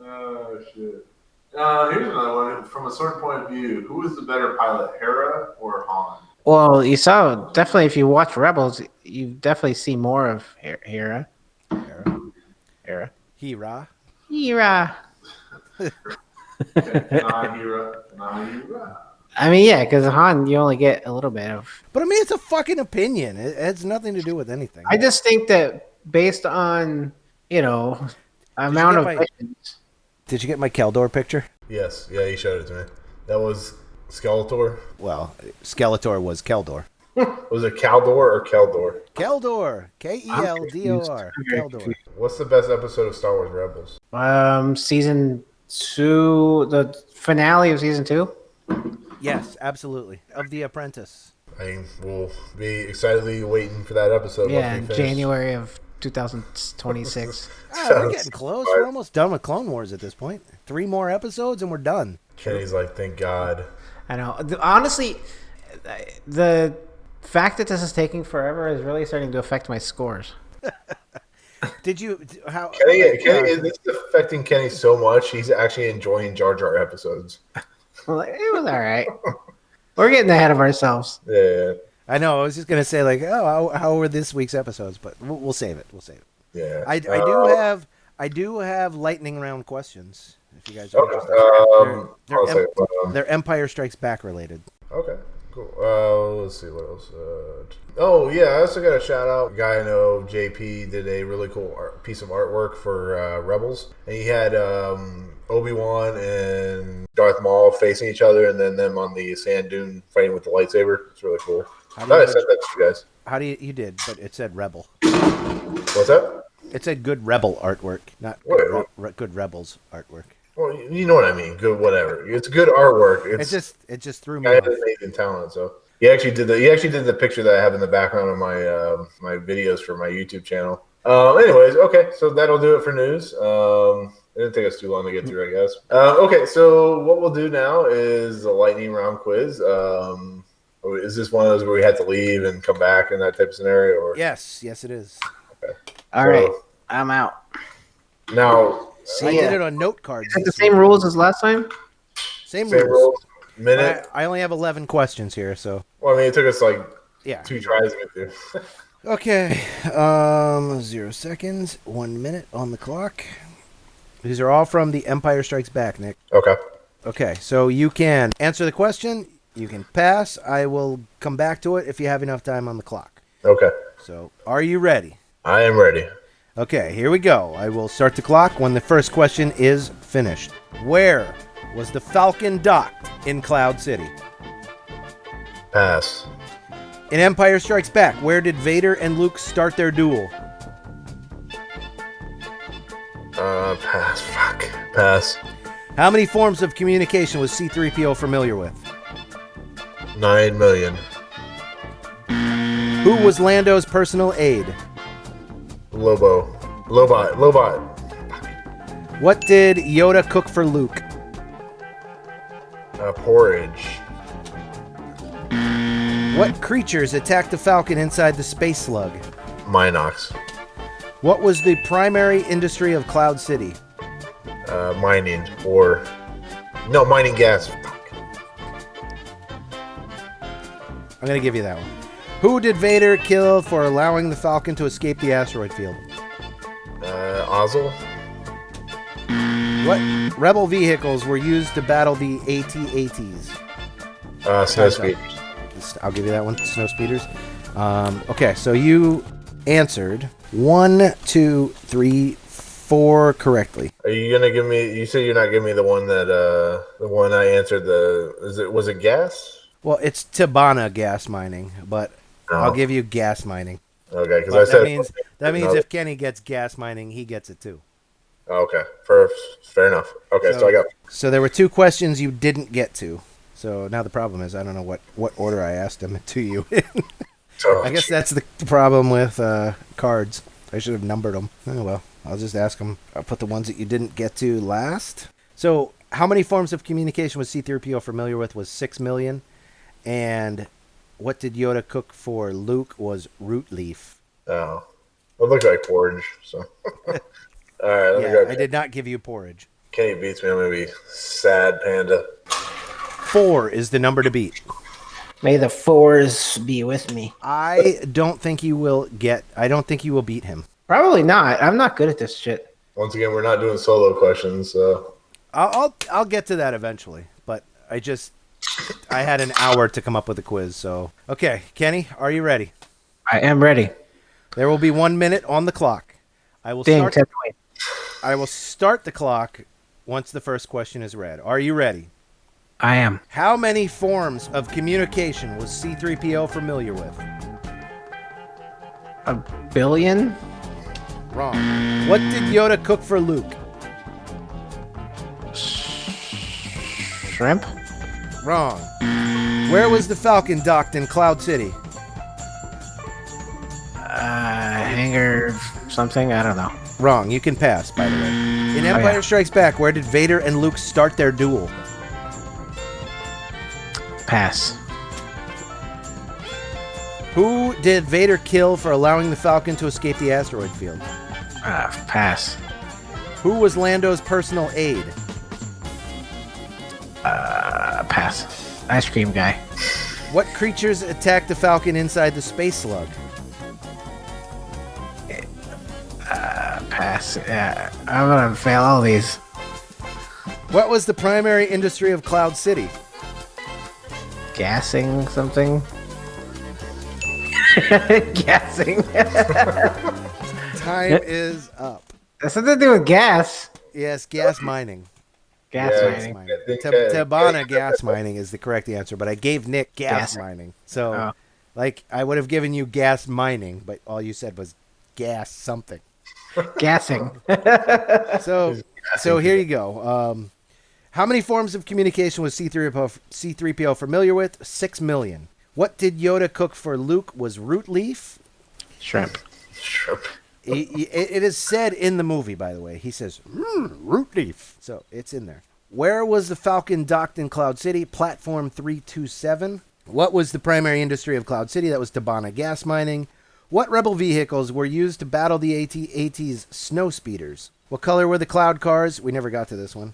Oh, shit. Here's another one. From a certain point of view, who is the better pilot, Hera or Han? Well, you saw, definitely, if you watch Rebels, you definitely see more of Hera. Hera. Hera. Non-Hera. I mean, yeah, because Han, you only get a little bit of. But I mean, it's a fucking opinion. It has nothing to do with anything. I just think that based on, amount of missions. Did you get my Keldor picture? Yes. Yeah, he showed it to me. That was Skeletor. Well, Skeletor was Keldor. Was it Caldor or Keldor? Keldor. Keldor. Keldor. What's the best episode of Star Wars Rebels? Season 2, the finale of season 2. Yes, absolutely. Of The Apprentice. I mean, we'll be excitedly waiting for that episode. Yeah, in January of 2026. We're getting close. We're almost done with Clone Wars at this point. 3 more episodes and we're done. Kenny's like, thank God. I know. Honestly, the fact that this is taking forever is really starting to affect my scores. Did you? How? Kenny, this is affecting Kenny so much. He's actually enjoying Jar Jar episodes. Well, it was all right. We're getting ahead of ourselves. Yeah. I know. I was just gonna say like, oh, how were this week's episodes? But we'll save it. We'll save it. Yeah. I do have lightning round questions. If you guys are interested, they're Empire Strikes Back related. Okay. Cool. Let's see what else. Oh yeah, I also got a shout out. A guy I know, JP, did a really cool piece of artwork for Rebels, and he had Obi-Wan and Darth Maul facing each other, and then them on the sand dune fighting with the lightsaber. It's really cool. I sent that to you guys. How do you did? But it said Rebel. What's that? It said good Rebel artwork, not good Rebels artwork. Well, you know what I mean. Good, whatever. It's good artwork. It just threw me off. He has amazing talent. So he actually did the picture that I have in the background of my my videos for my YouTube channel. Anyways, okay, so that'll do it for news. It didn't take us too long to get through, I guess. Okay, so what we'll do now is a lightning round quiz. Is this one of those where we had to leave and come back in that type of scenario? Or? Yes, it is. Okay. All right, I'm out. Now. I did it on note cards. Is that the same rules as last time? Same rules. Minute. I only have 11 questions here, so. Well, I mean, it took us 2 tries to get through. Okay. 0 seconds. 1 minute on the clock. These are all from The Empire Strikes Back, Nick. Okay. Okay, so you can answer the question. You can pass. I will come back to it if you have enough time on the clock. Okay. So, are you ready? I am ready. Okay, here we go. I will start the clock when the first question is finished. Where was the Falcon docked in Cloud City? Pass. In Empire Strikes Back, where did Vader and Luke start their duel? Pass. Fuck. Pass. How many forms of communication was C-3PO familiar with? 9 million. Who was Lando's personal aide? Lobot. What did Yoda cook for Luke? Porridge. What creatures attacked the Falcon inside the space slug? Minox. What was the primary industry of Cloud City? Mining gas. Fuck. I'm going to give you that one. Who did Vader kill for allowing the Falcon to escape the asteroid field? Ozzel. What rebel vehicles were used to battle the AT-ATs? Snow speeders. I'll give you that one. Snow speeders. Okay, so you answered 1, 2, 3, 4 correctly. Are you gonna give me? You said you're not giving me the one that the one I answered. Was it gas? Well, it's Tabana gas mining, but No. I'll give you gas mining. Okay, because But I said that means no. if Kenny gets gas mining, he gets it too. Okay, fair enough. Okay, so I got. So there were 2 questions you didn't get to. So now the problem is I don't know what order I asked them to you in. Oh, I guess that's the problem with cards. I should have numbered them. Oh, well, I'll just ask them. I'll put the ones that you didn't get to last. So how many forms of communication was C-3PO familiar with? Was 6 million. And what did Yoda cook for Luke was root leaf. Oh, it looked like porridge. So, all right, let me go. I did not give you porridge. Kenny beats me. I'm gonna be sad, Panda. 4 is the number to beat. May the 4s be with me. I don't think you will beat him. Probably not. I'm not good at this shit. Once again, we're not doing solo questions, so I'll get to that eventually. But I had an hour to come up with a quiz. So okay, Kenny, are you ready? I am ready. There will be 1 minute on the clock. I will start the clock once the first question is read. Are you ready? I am. How many forms of communication was C-3PO familiar with? 1 billion? Wrong. What did Yoda cook for Luke? Shrimp? Wrong. Where was the Falcon docked in Cloud City? Hangar something? I don't know. Wrong. You can pass, by the way. In Empire Strikes Back, where did Vader and Luke start their duel? Pass. Who did Vader kill for allowing the Falcon to escape the asteroid field? Pass. Who was Lando's personal aide? Pass. Ice cream guy. What creatures attacked the Falcon inside the space slug? Pass. I'm gonna fail all these. What was the primary industry of Cloud City? Gassing something? Gassing. Time is up. That's something to do with gas. Yes, gas mining. Gas mining. Tabana gas mining is the correct answer, but I gave Nick gas mining. So, I would have given you gas mining, but all you said was gas something. Gassing. So here you go. How many forms of communication was C-3PO familiar with? 6 million. What did Yoda cook for Luke was root leaf? Shrimp. It is said in the movie, by the way. He says, root leaf. So it's in there. Where was the Falcon docked in Cloud City? Platform 327. What was the primary industry of Cloud City? That was Tabana gas mining. What rebel vehicles were used to battle the AT's snow speeders? What color were the cloud cars? We never got to this one.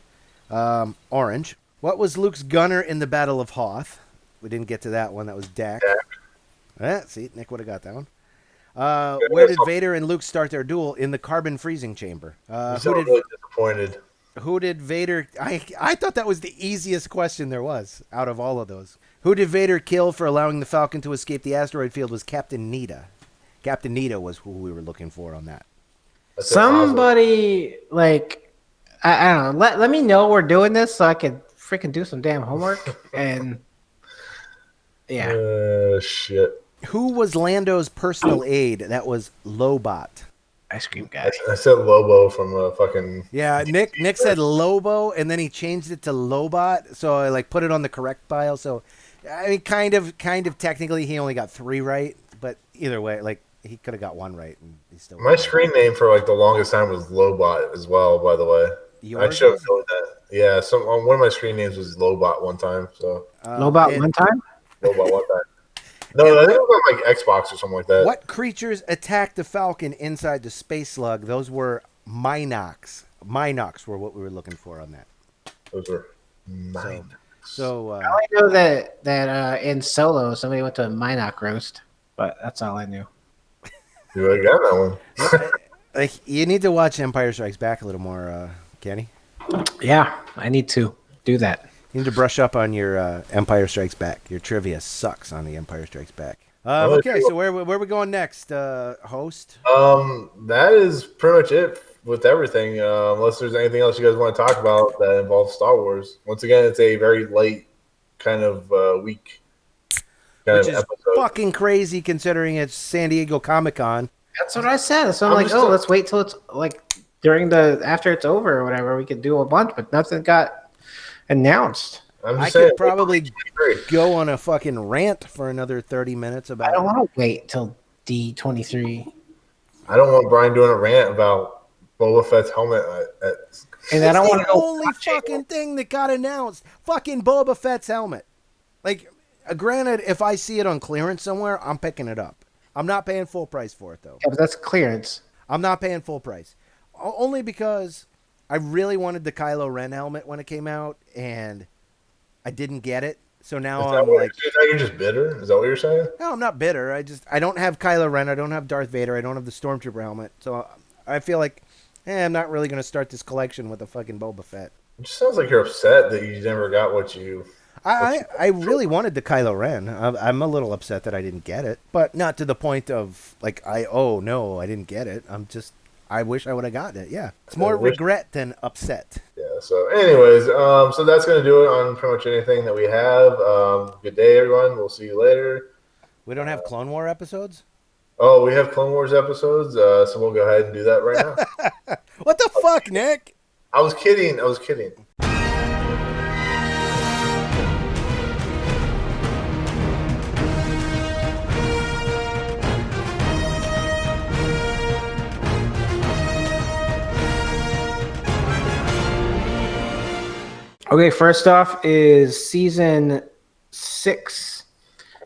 Orange. What was Luke's gunner in the Battle of Hoth? We didn't get to that one. That was Dak. See, Nick would have got that one. Where did Vader and Luke start their duel? In the carbon freezing chamber. Really disappointed. Who did Vader... I thought that was the easiest question there was out of all of those. Who did Vader kill for allowing the Falcon to escape the asteroid field was Captain Nita. Captain Nita was who we were looking for on that. Somebody, I don't know. Let me know we're doing this so I can freaking do some damn homework. And, yeah. Shit. Who was Lando's personal aide? That was Lobot. Ice cream guy. I said Lobo from fucking... Yeah, Nick said Lobo, and then he changed it to Lobot, so I put it on the correct pile. So, I mean, kind of technically, he only got 3 right, but either way, he could have got 1 right, and he still. My screen name for the longest time was Lobot as well. By the way, I should have known that. Yeah, one of my screen names was Lobot one time. So Lobot one time. Lobot one time. No, I think it was on Xbox or something like that. What creatures attacked the Falcon inside the space slug? Those were Minox. Minox were what we were looking for on that. Those were Minox. So I only know that in Solo somebody went to a Minox roast, but that's all I knew. You already got that one. You need to watch Empire Strikes Back a little more, Kenny. Yeah, I need to do that. You need to brush up on your Empire Strikes Back. Your trivia sucks on the Empire Strikes Back. Okay, so where are we going next, host? That is pretty much it with everything. Unless there's anything else you guys want to talk about that involves Star Wars. Once again, it's a very light kind of week kind which of is episode. fucking crazy considering it's San Diego Comic-Con. That's what I said. So I'm like, let's wait till it's like after it's over or whatever. We could do a bunch, but nothing got announced. I could probably go on a fucking rant for another 30 minutes about. I don't want to wait till D23. I don't want Brian doing a rant about Boba Fett's helmet. And I don't want the only fucking thing that got announced. Fucking Boba Fett's helmet. Like, granted, if I see it on clearance somewhere, I'm picking it up. I'm not paying full price for it, though. Yeah, but that's clearance. I'm not paying full price. Only because I really wanted the Kylo Ren helmet when it came out, and I didn't get it. So now I'm like... You're just bitter? Is that what you're saying? No, I'm not bitter. I don't have Kylo Ren. I don't have Darth Vader. I don't have the Stormtrooper helmet. So I feel like, I'm not really going to start this collection with a fucking Boba Fett. It just sounds like you're upset that you never got what you... I really wanted the Kylo Ren. I'm a little upset that I didn't get it, but not to the point of like I didn't get it. I wish I would have gotten it. Yeah, it's more regret than upset. Yeah. So, anyways, so that's gonna do it on pretty much anything that we have. Good day, everyone. We'll see you later. We don't have Clone War episodes. Oh, we have Clone Wars episodes. So we'll go ahead and do that right now. What the fuck, Nick? I was kidding. Okay, first off is season 6,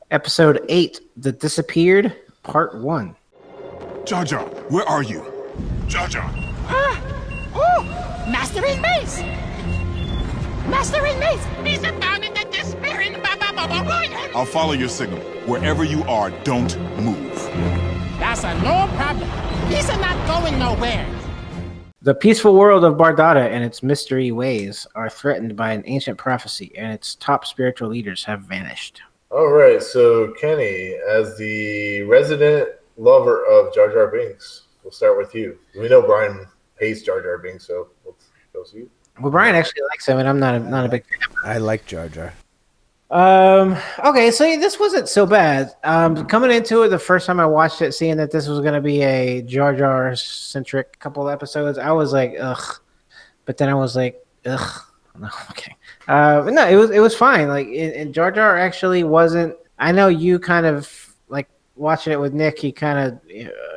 episode 8, The Disappeared, part 1. Jar Jar, where are you? Jar Jar. Master in Mace! Master in Mace! He's found in the disappearing mandalorian! I'll follow your signal. Wherever you are, don't move. That's a no problem. He's not going nowhere. The peaceful world of Bardata and its mystery ways are threatened by an ancient prophecy, and its top spiritual leaders have vanished. All right, so Kenny, as the resident lover of Jar Jar Binks, we'll start with you. We know Brian hates Jar Jar Binks, so let's go see you. Well, Brian actually likes him, and I'm not a big fan. I like Jar Jar. Okay, so this wasn't so bad. Coming into it, the first time I watched it, seeing that this was going to be a Jar Jar centric couple episodes, I was like, ugh. But then I was like, ugh. No, okay. But no, it was fine. Like, and Jar Jar actually wasn't. I know you kind of like watching it with Nick. He kind of,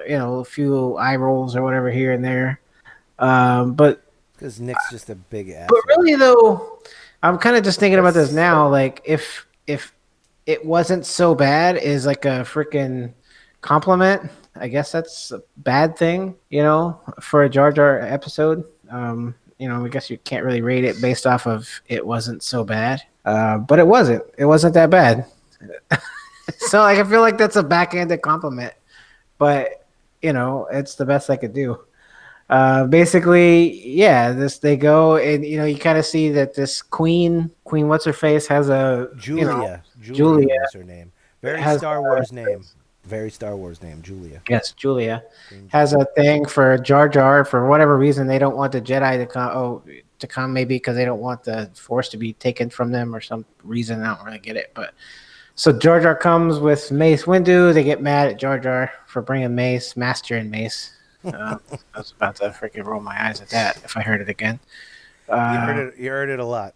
a few eye rolls or whatever here and there. But because Nick's just a big ass. But really, though. I'm kind of just thinking about this now. Like, if it wasn't so bad, is like a freaking compliment. I guess that's a bad thing, for a Jar Jar episode. I guess you can't really rate it based off of it wasn't so bad. But it wasn't. It wasn't that bad. So like, I feel like that's a backhanded compliment. But it's the best I could do. Basically, they go and you kind of see that this queen what's her face has a Julia is her name. Very Star Wars name, Julia. Yes, Julia has a thing for Jar Jar. For whatever reason, they don't want the Jedi to come, maybe because they don't want the Force to be taken from them or some reason. I don't really get it, but so Jar Jar comes with Mace Windu. They get mad at Jar Jar for bringing Master and Mace. I was about to freaking roll my eyes at that if I heard it again. You heard it a lot.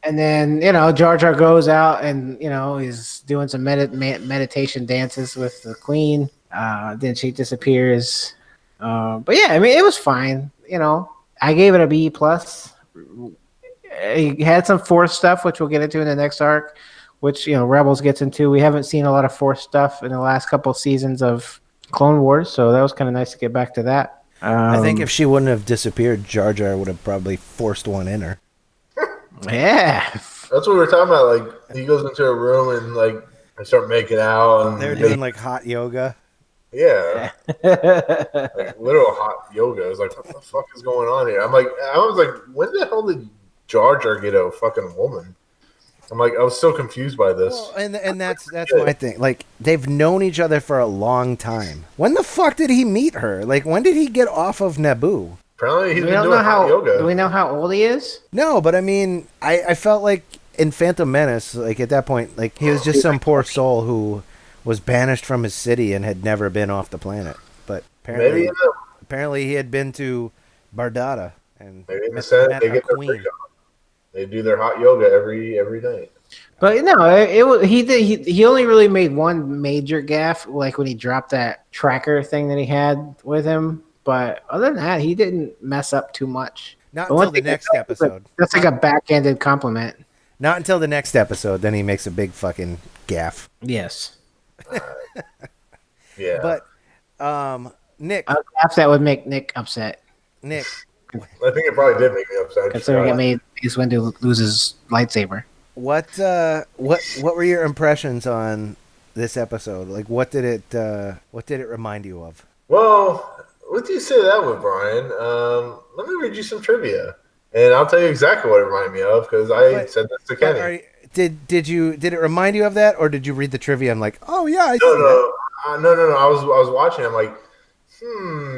And then, Jar Jar goes out and, he's doing some meditation dances with the queen. Then she disappears. But yeah, I mean, it was fine. I gave it a B+. It had some Force stuff, which we'll get into in the next arc, which, Rebels gets into. We haven't seen a lot of Force stuff in the last couple seasons of Clone Wars, so that was kind of nice to get back to that. I think if she wouldn't have disappeared, Jar Jar would have probably forced one in her. Yeah, that's what we were talking about. Like, he goes into a room and they start making out, and they're doing like hot yoga. Yeah, like literal hot yoga. It's like, what the fuck is going on here? I was like, when the hell did Jar Jar get a fucking woman? I'm like, I was so confused by this. Well, and that's my thing. Like, they've known each other for a long time. When the fuck did he meet her? Like, when did he get off of Naboo? Apparently, he's been doing hot yoga. Do we know how old he is? No, but I mean, I felt like in Phantom Menace, like at that point, like he was just some poor soul who was banished from his city and had never been off the planet. But apparently he had been to Bardata and maybe in the met, Senate met they a get their queen. freak on. They do their hot yoga every night. But no, it was he only really made one major gaffe, like when he dropped that tracker thing that he had with him. But other than that, he didn't mess up too much. Not until the next episode. That's like a backhanded compliment. Not until the next episode. Then he makes a big fucking gaff. Yes. Yeah. But Nick, A gaff that would make Nick upset. Nick, I think it probably did make me upset. Considering it made Mace Windu lose his lightsaber. what were your impressions on this episode? Like, what did it remind you of? Well, what do you say that with, Brian? Let me read you some trivia, and I'll tell you exactly what it reminded me of because I said this to Kenny. Did it remind you of that, or did you read the trivia and like, oh yeah, I see that? No. I was watching. I'm like,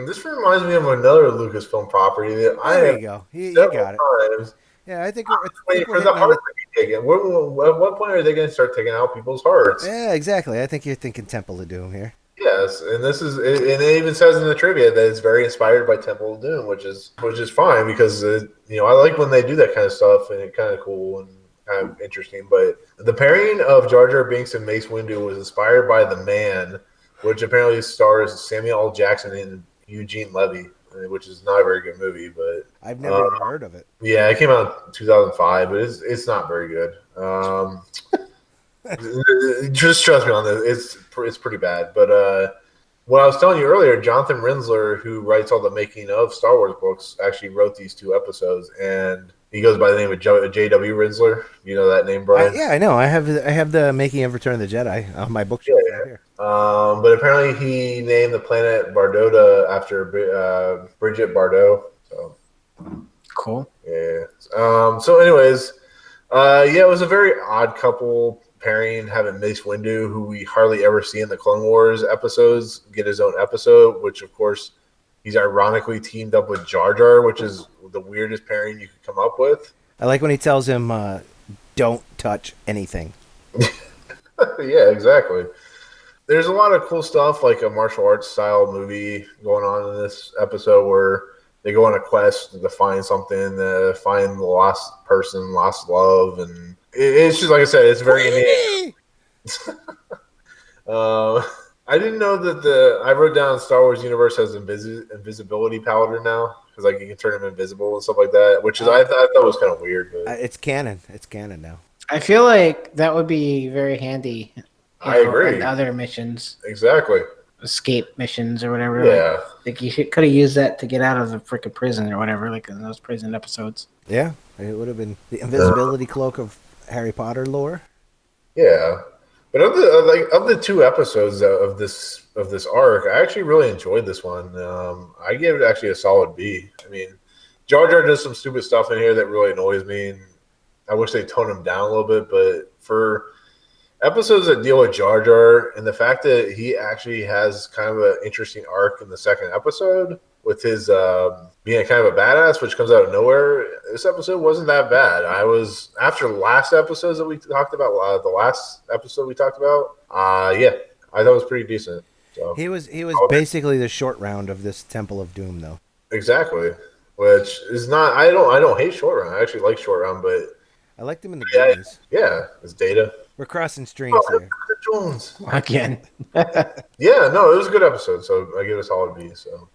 this reminds me of another Lucasfilm property that There you go. You got it. Times. Yeah, I think Waiting for the hearts to be taken. At what point are they going to start taking out people's hearts? Yeah, exactly. I think you're thinking Temple of Doom here. Yes, and and it even says in the trivia that it's very inspired by Temple of Doom, which is fine because I like when they do that kind of stuff and it's kind of cool and kind of interesting. But the pairing of Jar Jar Binks and Mace Windu was inspired by The Man, which apparently stars Samuel L. Jackson and Eugene Levy, which is not a very good movie. But I've never even heard of it. Yeah, it came out in 2005, but it's not very good. Just trust me on this. It's pretty bad. But what I was telling you earlier, Jonathan Rinsler, who writes all the making of Star Wars books, actually wrote these 2 episodes, and he goes by the name of J.W. Rinsler. You know that name, Brian? Yeah, I know. I have the Making of Return of the Jedi on my bookshelf right here. But apparently he named the planet Bardota after Bridget Bardot. So cool. Yeah. So anyways, it was a very odd couple pairing, having Mace Windu, who we hardly ever see in the Clone Wars episodes, get his own episode, which of course he's ironically teamed up with Jar Jar, which is the weirdest pairing you could come up with. I like when he tells him, don't touch anything. Yeah, exactly. There's a lot of cool stuff, like a martial arts style movie going on in this episode where they go on a quest to find something, find the lost person, lost love, and it's just like I said, it's very neat. I didn't know that I wrote down Star Wars universe has invisibility powder now because like you can turn them invisible and stuff like that, which is I thought was kind of weird. But it's canon. It's canon now. I feel like that would be very handy. I agree. In other missions, exactly. Escape missions or whatever. Yeah. Like you could have used that to get out of the freaking prison or whatever, like in those prison episodes. Yeah, it would have been the invisibility cloak of Harry Potter lore. Yeah, but of the 2 episodes of this arc, I actually really enjoyed this one. I gave it actually a solid B. I mean, Jar Jar does some stupid stuff in here that really annoys me, and I wish they toned him down a little bit. But for episodes that deal with Jar Jar and the fact that he actually has kind of an interesting arc in the second episode with his being a kind of a badass, which comes out of nowhere. This episode wasn't that bad. After the last episodes that we talked about, the last episode we talked about, I thought it was pretty decent. So he was basically the short round of this Temple of Doom, though. Exactly, which is not. I don't hate short round. I actually like short round, but I liked him in the movies. Yeah, it's Data. We're crossing streams here. Jones again. Yeah, no, it was a good episode, so I give it a solid B. So.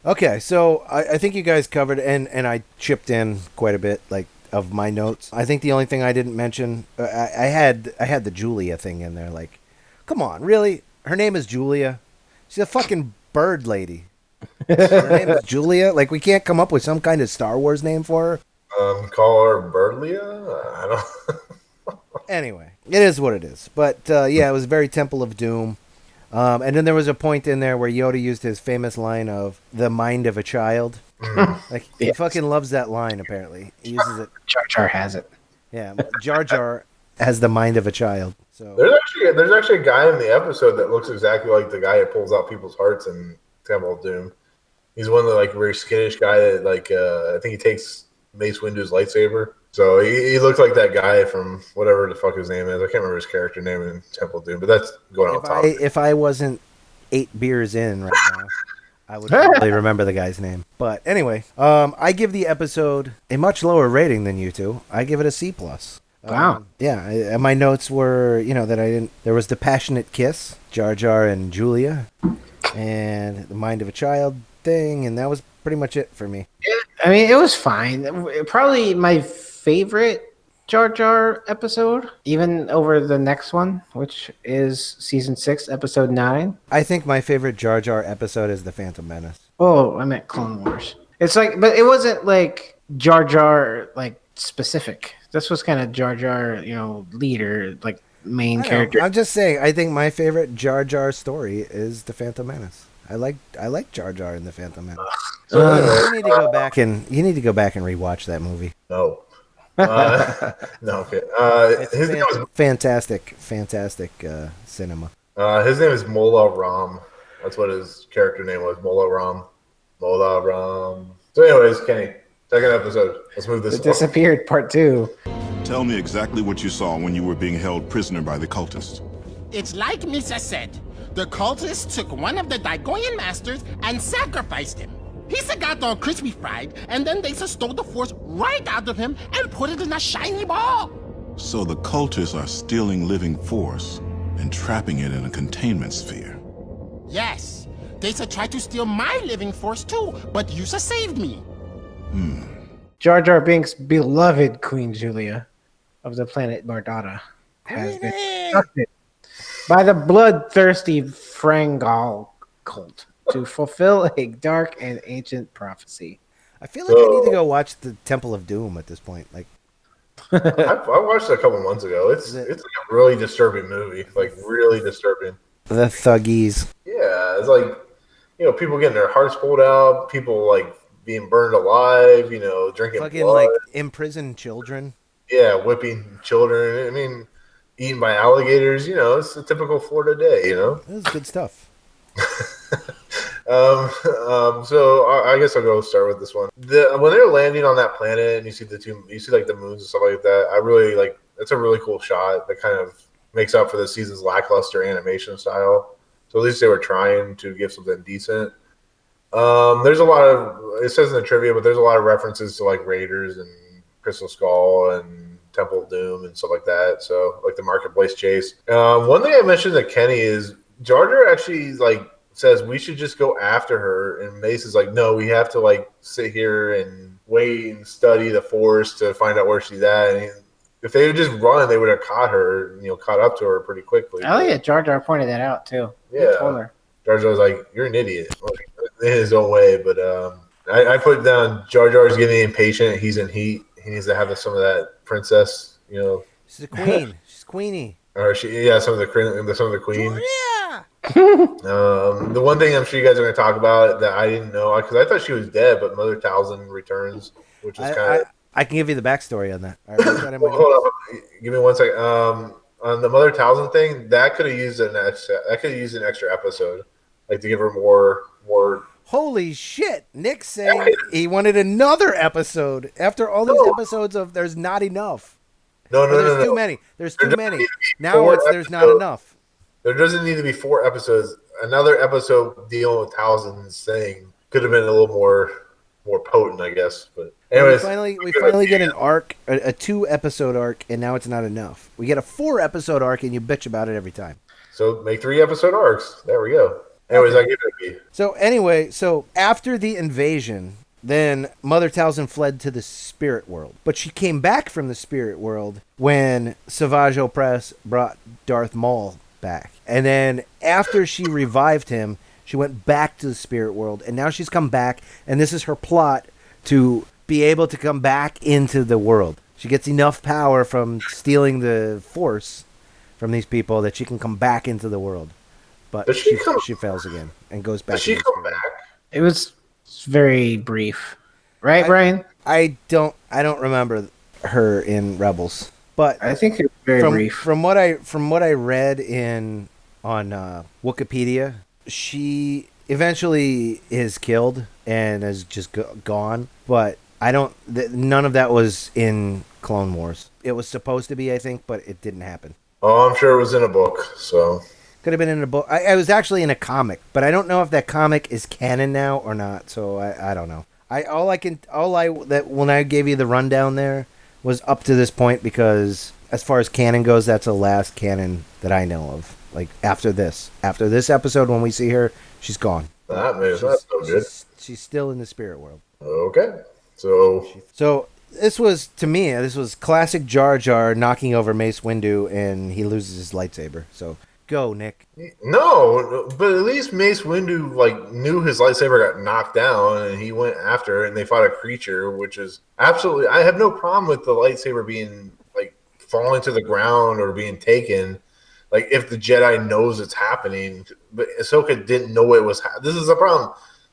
Okay, so I think you guys covered, and I chipped in quite a bit, like, of my notes. I think the only thing I didn't mention, I had the Julia thing in there. Like, come on, really? Her name is Julia. She's a fucking bird lady. Her name is Julia. Like, we can't come up with some kind of Star Wars name for her. Call her Birdlia? I don't. Anyway, it is what it is. But it was very Temple of Doom. And then there was a point in there where Yoda used his famous line of the mind of a child. Like, he fucking loves that line, apparently. He uses it. Jar Jar has it. Yeah, Jar Jar has the mind of a child. So there's actually a guy in the episode that looks exactly like the guy that pulls out people's hearts in Temple of Doom. He's one of the like very skittish guy that I think he takes Mace Windu's lightsaber. So he looked like that guy from whatever the fuck his name is. I can't remember his character name in Temple of Doom, but that's going off topic. If I wasn't 8 beers in right now, I would probably remember the guy's name. But anyway, I give the episode a much lower rating than you two. I give it a C+. Wow. And my notes were, that I didn't. There was the passionate kiss, Jar Jar and Julia, and the mind of a child thing, and that was pretty much it for me. I mean, it was fine. Probably my favorite Jar Jar episode, even over the next one, which is season 6, episode 9. I think my favorite Jar Jar episode is the Phantom Menace. Oh, I meant Clone Wars. It's like, but it wasn't like Jar Jar like specific. This was kind of Jar Jar, leader, like main character. I'm just saying. I think my favorite Jar Jar story is the Phantom Menace. I like Jar Jar in the Phantom Menace. You need to go back and rewatch that movie. No. No. Okay. His name was fantastic cinema. His name is Mola Ram. That's what his character name was. Mola Ram. Mola Ram. So, anyways, Kenny, second episode. Let's move this. It disappeared. Part 2. Tell me exactly what you saw when you were being held prisoner by the cultists. It's like Misa said. The cultists took one of the Dagoyan masters and sacrificed him. He got all crispy fried, and then they stole the force right out of him and put it in a shiny ball. So the cultists are stealing living force and trapping it in a containment sphere. Yes. They tried to steal my living force too, but Yusa saved me. Jar Jar Binks' beloved Queen Julia of the planet Mardata has been abducted by the bloodthirsty Frangal cult to fulfill a dark and ancient prophecy. I feel like I need to go watch the Temple of Doom at this point. Like, I watched it a couple months ago. It's like a really disturbing movie. Like, really disturbing. The thuggies. Yeah, it's like, people getting their hearts pulled out, people like being burned alive, drinking fucking blood. like imprisoned children. Yeah, whipping children. I mean, eaten by alligators. It's a typical Florida day. It was good stuff. So I guess I'll go start with this one. When they're landing on that planet and you see like the moons and stuff like that, I really like. It's a really cool shot that kind of makes up for the season's lackluster animation style. So at least they were trying to give something decent. There's a lot of, it says in the trivia, but there's a lot of references to like Raiders and Crystal Skull and Temple of Doom and stuff like that. So like the marketplace chase. One thing I mentioned to Kenny is Jar Jar actually like says we should just go after her, and Mace is like, no, we have to like sit here and wait and study the Force to find out where she's at. And if they would just run, they would have caught her, caught up to her pretty quickly. Oh yeah, Jar Jar pointed that out too. Yeah, Jar Jar was like, "You're an idiot," in his own way. But I put down Jar Jar's getting impatient. He's in heat. He needs to have some of that princess. She's a queen. She's queenie. Or some of the queen. Yeah. The one thing I'm sure you guys are going to talk about that I didn't know, because I thought she was dead, but Mother Talzin returns, which is kind of. I can give you the backstory on that. All right, hold on. Give me 1 second. On the Mother Talzin thing, that could have used an extra episode, like to give her more. Holy shit! Nick's saying he wanted another episode after all these episodes of there's not enough. No, there's too many. There's too many. Now there's not enough. There doesn't need to be 4 episodes. Another episode dealing with Talzin's thing could have been a little more potent, I guess. But anyways, we finally get an arc, a 2-episode arc, and now it's not enough. We get a 4-episode arc, and you bitch about it every time. So make 3-episode arcs. There we go. Anyways, I give it a B. So after the invasion, then Mother Talzin fled to the spirit world, but she came back from the spirit world when Savage Opress brought Darth Maul back, and then after she revived him, she went back to the spirit world, and now she's come back, and this is her plot to be able to come back into the world. She gets enough power from stealing the Force from these people that she can come back into the world. But she fails again and goes back. Does she come back? It was very brief, right, Brian? I don't remember her in Rebels, but I think it's very brief. From what I read on Wikipedia, she eventually is killed and is just gone. But none of that was in Clone Wars. It was supposed to be, I think, but it didn't happen. Oh, I'm sure it was in a book, so. Could have been in a book. I was actually in a comic, but I don't know if that comic is canon now or not. So I don't know. When I gave you the rundown there was up to this point, because as far as canon goes, that's the last canon that I know of. Like after this episode, when we see her, she's gone. That's so good. She's still in the spirit world. Okay, so this was classic Jar Jar knocking over Mace Windu, and he loses his lightsaber. So. Go, Nick. No, but at least Mace Windu knew his lightsaber got knocked down, and he went after it, and they fought a creature, which is absolutely. I have no problem with the lightsaber being falling to the ground or being taken. If the Jedi knows it's happening, but Ahsoka didn't know it was. This is the problem.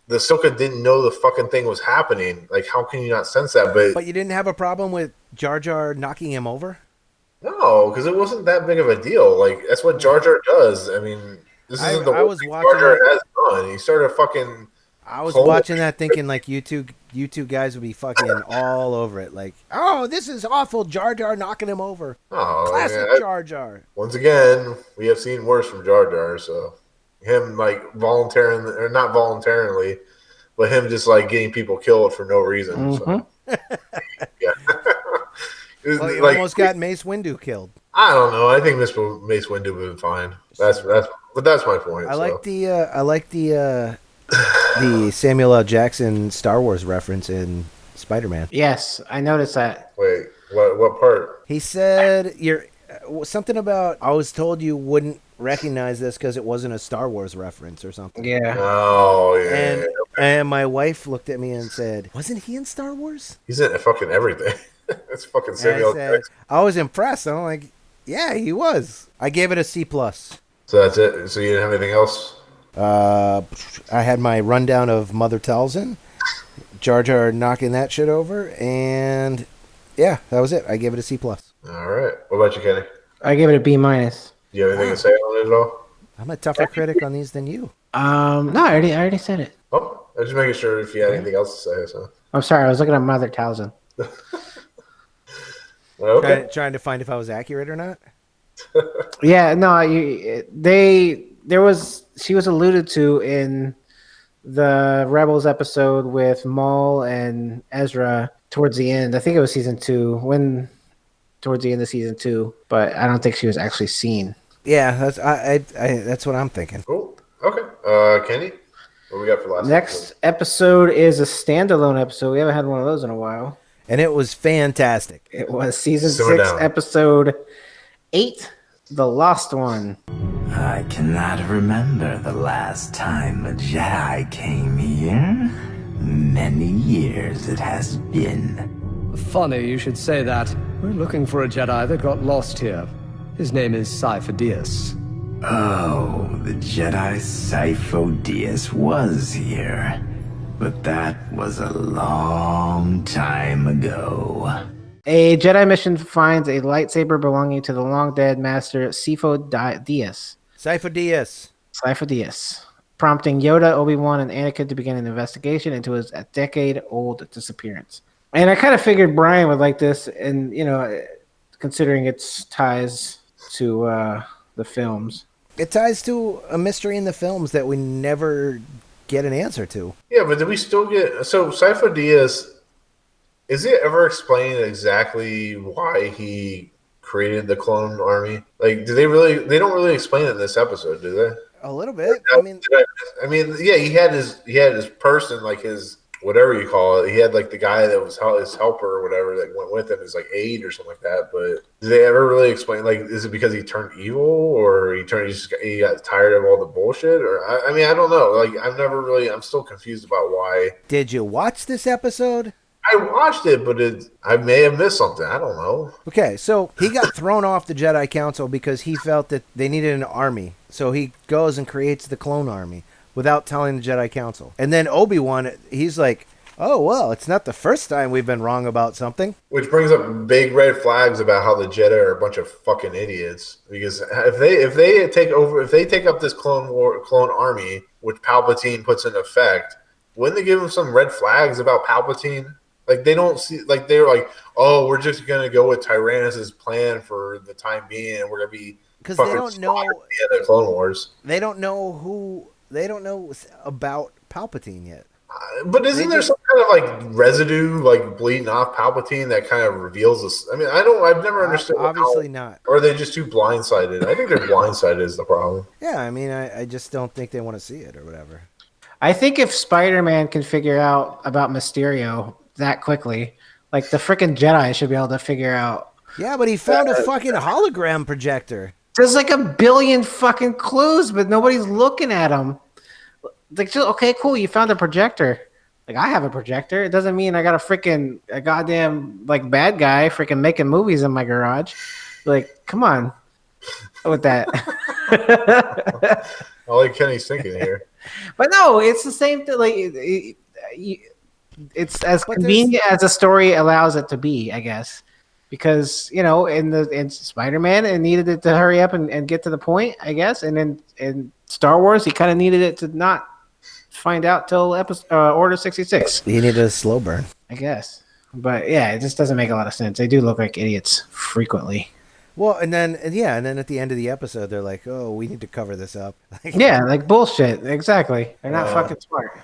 The Ahsoka didn't know the fucking thing was happening. How can you not sense that? But you didn't have a problem with Jar Jar knocking him over? No, because it wasn't that big of a deal. That's what Jar Jar does. I mean, this isn't the worst thing Jar Jar has done. He started fucking. I was watching that thinking you two guys would be fucking all over it. Oh, this is awful. Jar Jar knocking him over. Oh, classic Jar Jar. Once again, we have seen worse from Jar Jar. So him voluntarily or not voluntarily, but him just getting people killed for no reason. Mm-hmm. So. Yeah. Well, you almost got Mace Windu killed. I don't know. I think Mace Windu would have been fine. That's my point. I like the Samuel L. Jackson Star Wars reference in Spider-Man. Yes, I noticed that. Wait, what part? He said something about I was told you wouldn't recognize this because it wasn't a Star Wars reference or something. Yeah. Oh yeah. And my wife looked at me and said, "Wasn't he in Star Wars?" He's in fucking everything. It's fucking Samuel Jackson. I was impressed. I'm like, yeah, he was. I gave it a C+. So that's it. So you didn't have anything else? I had my rundown of Mother Talzin, Jar Jar knocking that shit over, and yeah, that was it. I gave it a C+. All right. What about you, Kenny? I gave it a B-. Do you have anything to say on it at all? I'm a tougher critic on these than you. No, I already said it. Oh, I was just making sure if you had anything else to say. So. I'm sorry, I was looking at Mother Talzin. Okay. Trying to find if I was accurate or not. Yeah, no, she was alluded to in the Rebels episode with Maul and Ezra towards the end. I think it was season 2, towards the end of season 2, but I don't think she was actually seen. Yeah, that's what I'm thinking. Cool. Okay. Kenny, what we got for last? Next episode is a standalone episode. We haven't had one of those in a while. And it was fantastic. It was season 6, episode 8, The Lost One. I cannot remember the last time a Jedi came here. Many years it has been. Funny you should say that. We're looking for a Jedi that got lost here. His name is Sifo-Dyas. Oh, the Jedi Sifo-Dyas was here. But that was a long time ago. A Jedi mission finds a lightsaber belonging to the long-dead master Sifo-Dyas. Sifo-Dyas. Prompting Yoda, Obi-Wan, and Anakin to begin an investigation into his decade-old disappearance. And I kind of figured Brian would like this, and, considering its ties to the films. It ties to a mystery in the films that we never get an answer to. Yeah, but did we still get... So, Sifo-Dyas, is it ever explained exactly why he created the clone army? Do they really... They don't really explain it in this episode, do they? A little bit. Yeah, he had his person, his... whatever you call it. He had, the guy that was his helper or whatever that went with him, his, aide or something like that. But did they ever really explain, is it because he turned evil or he got tired of all the bullshit? Or, I don't know. I'm still confused about why. Did you watch this episode? I watched it, but I may have missed something. I don't know. Okay, so he got thrown off the Jedi Council because he felt that they needed an army. So he goes and creates the clone army without telling the Jedi Council. And then Obi-Wan, he's like, oh, well, it's not the first time we've been wrong about something. Which brings up big red flags about how the Jedi are a bunch of fucking idiots. Because if they take up this clone army, which Palpatine puts in effect, wouldn't they give them some red flags about Palpatine? Like they don't see, like they're like, oh, we're just gonna go with Tyrannus' plan for the time being, and we're gonna be because fucking they don't know the Clone Wars. They don't know about Palpatine yet. But isn't there some kind of like residue, like bleeding off Palpatine that kind of reveals this? I mean, I've never understood. Obviously not. Or are they just too blindsided? I think they're blindsided is the problem. Yeah, I mean, I just don't think they want to see it or whatever. I think if Spider-Man can figure out about Mysterio that quickly, like the freaking Jedi should be able to figure out. Yeah, but he found a fucking hologram projector. There's like a billion fucking clues, but nobody's looking at them. Like, okay, cool, you found a projector. Like, I have a projector. It doesn't mean I got a goddamn like bad guy freaking making movies in my garage. Like, come on with that. I like Kenny's thinking here. But no, it's the same thing. Like, it's as convenient as the story allows it to be, I guess. Because, you know, in Spider-Man, it needed it to hurry up and get to the point, I guess. And then in Star Wars, he kind of needed it to not find out till Order 66. He needed a slow burn, I guess. But yeah, it just doesn't make a lot of sense. They do look like idiots frequently. Well, and then at the end of the episode, they're like, "Oh, we need to cover this up." Yeah, like bullshit. Exactly. They're not fucking smart.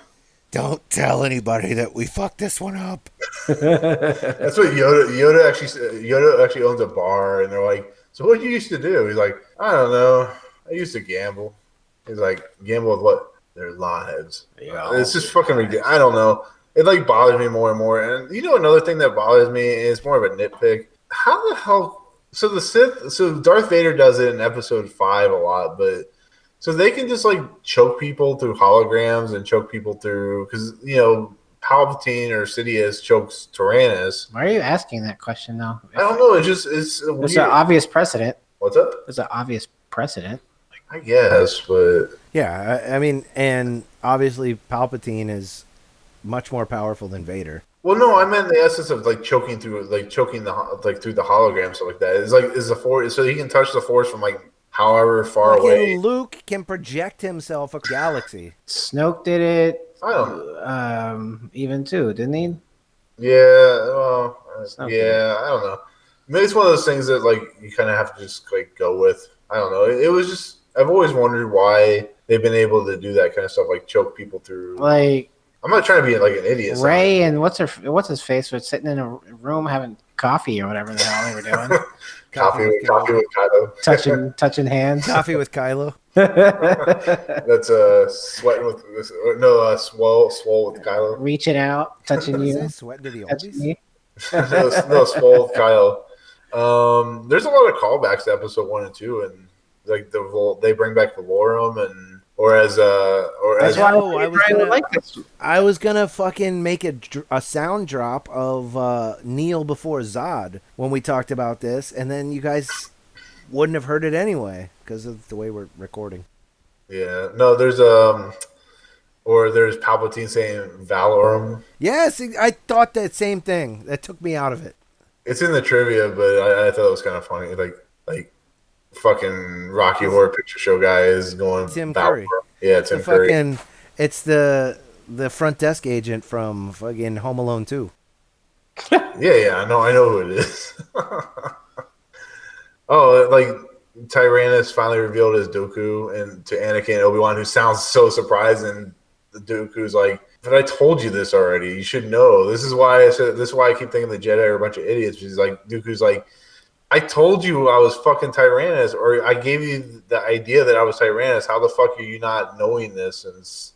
Don't tell anybody that we fucked this one up. That's what Yoda actually said. Yoda actually owns a bar, and they're like, "So what did you used to do?" He's like, "I don't know. I used to gamble." He's like, "Gamble with what? Their lives." Yeah. It's just fucking ridiculous. I don't know. It like bothers me more and more. And you know, another thing that bothers me is more of a nitpick. How the hell? So Darth Vader does it in Episode 5 a lot, but so they can just like choke people through holograms and choke people through because you know Palpatine or Sidious chokes Tyrannus. Why are you asking that question though? I don't know. It's an obvious precedent. What's up? It's an obvious precedent. I guess, but yeah, I mean, and obviously Palpatine is much more powerful than Vader. Well, no, I meant the essence of like choking through the through the hologram, stuff like that. It's like is the Force, so he can touch the Force from like however far away. Luke can project himself a galaxy. Snoke did it. I don't. Even too, didn't he? Yeah. Well, yeah. I don't know. Maybe it's one of those things that like you kind of have to just like go with. I don't know. It was just I've always wondered why they've been able to do that kind of stuff, like choke people through. Like. I'm not trying to be like an idiot. Ray and what's his face was sitting in a room having coffee or whatever the hell they were doing. coffee with Kylo. touching hands. Coffee with Kylo. That's sweating with swole with Kylo. Reaching out, touching you. Sweating to the oldies. no, swole with Kylo. There's a lot of callbacks to Episode 1 and 2, and like they bring back Valorum and. I was gonna fucking make a sound drop of Neil before Zod when we talked about this, and then you guys wouldn't have heard it anyway because of the way we're recording. Yeah, no, there's Palpatine saying Valorum. Yes, I thought that same thing. That took me out of it. It's in the trivia, but I thought it was kind of funny, like. Fucking Rocky Horror Picture Show guy is going Tim Curry. Yeah, Tim Curry. It's the front desk agent from fucking Home Alone 2. Yeah, I know who it is. Oh, like Tyrannus finally revealed his Dooku and to Anakin and Obi-Wan, who sounds so surprised, and the Dooku's like, "But I told you this already. You should know. This is why I said. This is why I keep thinking the Jedi are a bunch of idiots." Because like Dooku's like. I told you I was fucking Tyrannus, or I gave you the idea that I was Tyrannus. How the fuck are you not knowing this? And it's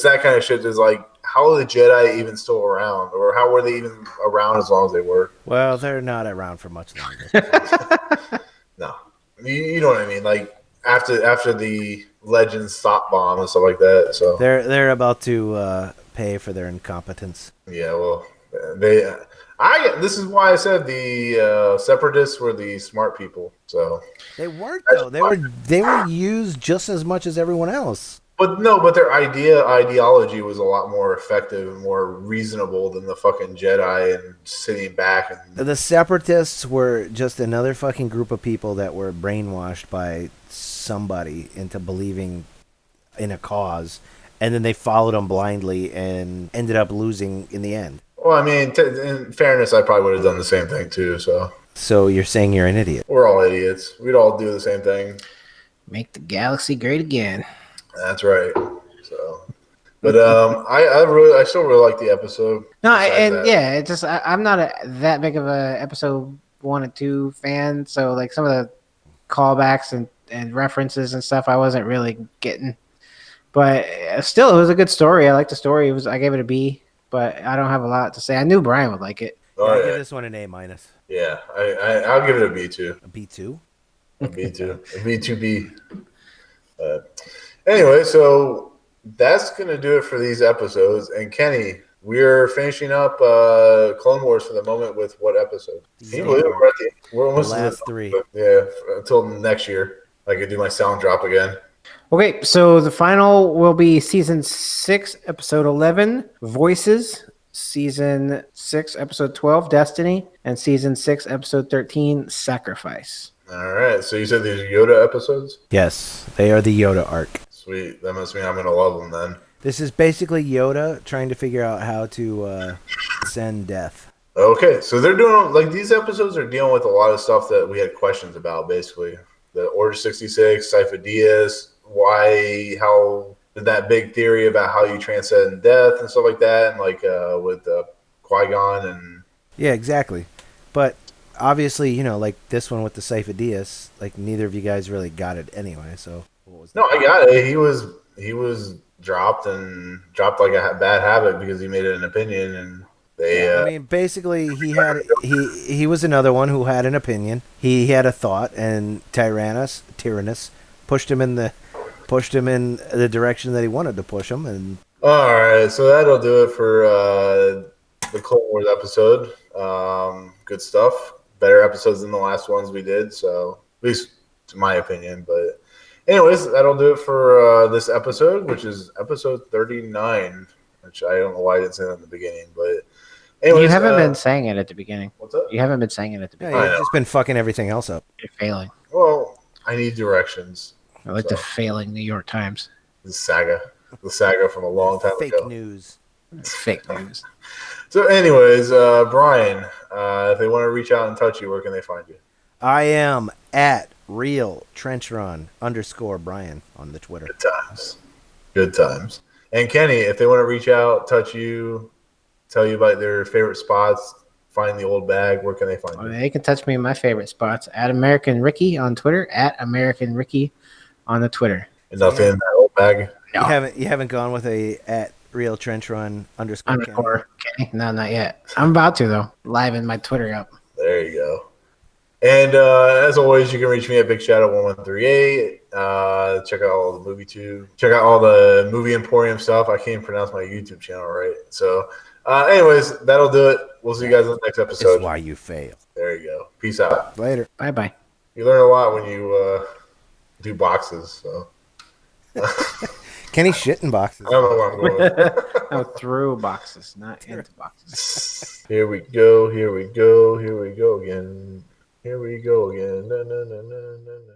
that kind of shit. Is like, how are the Jedi even still around, or how were they even around as long as they were? Well, they're not around for much longer. No, you know what I mean. Like after the Legends thought bomb and stuff like that. So they're about to pay for their incompetence. Yeah, well, this is why I said the Separatists were the smart people. So they weren't though. They were used just as much as everyone else. But their ideology was a lot more effective and more reasonable than the fucking Jedi and sitting back. And the Separatists were just another fucking group of people that were brainwashed by somebody into believing in a cause, and then they followed them blindly and ended up losing in the end. Well, I mean, in fairness, I probably would have done the same thing too. So you're saying you're an idiot? We're all idiots. We'd all do the same thing. Make the galaxy great again. That's right. So, but I still really like the episode. No, and yeah, it's just I'm not that big of a episode 1 and 2 fan, so like some of the callbacks and references and stuff I wasn't really getting. But still, it was a good story. I liked the story. I gave it a B, but I don't have a lot to say. I knew Brian would like it. Yeah, I give this one an A-. Yeah, I'll give it a B2. A B2? A B2. A B2B. Anyway, so that's going to do it for these episodes. And Kenny, we're finishing up Clone Wars for the moment with what episode? Can you believe it? We're almost the last 3. Yeah, until next year. I could do my sound drop again. Okay, so the final will be Season 6, Episode 11, Voices, Season 6, Episode 12, Destiny, and Season 6, Episode 13, Sacrifice. All right, so you said these are Yoda episodes? Yes, they are the Yoda arc. Sweet, that must mean I'm going to love them then. This is basically Yoda trying to figure out how to send death. Okay, so they're doing, like, these episodes are dealing with a lot of stuff that we had questions about, basically. The Order 66, Cypher Diaz, how that big theory about how you transcend death and stuff like that, and like with Qui-Gon and yeah, exactly. But obviously, like this one with the Cypher Diaz, like neither of you guys really got it anyway. So I got it. He was dropped like a bad habit because he made it an opinion, and they. I mean, basically, he was another one who had an opinion. He had a thought, and Tyrannus pushed him in the direction that he wanted to push him. And all right, so that'll do it for the Clone Wars episode. Good stuff. Better episodes than the last ones we did. So at least to my opinion. But anyways, that'll do it for this episode, which is episode 39. Which I don't know why I didn't say that in the beginning, but. Anyways, you haven't been saying it at the beginning. What's up? You haven't been saying it at the beginning. Yeah, you've just been fucking everything else up. You're failing. Well, I need directions. I like the failing New York Times. The saga from a long time ago. Fake news. It's fake news. So, anyways, Brian, if they want to reach out and touch you, where can they find you? I am at @realtrenchrun_Brian on the Twitter. Good times. And Kenny, if they want to reach out, touch you, tell you about their favorite spots, find the old bag, where can they find you? They can touch me in my favorite spots at American Ricky on Twitter, at American Ricky on the Twitter. And nothing in that old bag? No. You haven't gone with a at @realtrenchrun_Kenny? Kenny? No, not yet. I'm about to, though. Liven my Twitter up. There you go. And as always, you can reach me at BigShadow1138. Check out all the movie tube. Check out all the Movie Emporium stuff. I can't even pronounce my YouTube channel right. So, anyways, that'll do it. We'll see you guys in the next episode. That's why you fail. There you go. Peace out. Later. Bye-bye. You learn a lot when you do boxes. So. Kenny shit in boxes. I don't know where I'm going. No, through boxes, not into boxes. Here we go. Here we go. Here we go again. Here we go again. Na, na, na, na, na, na.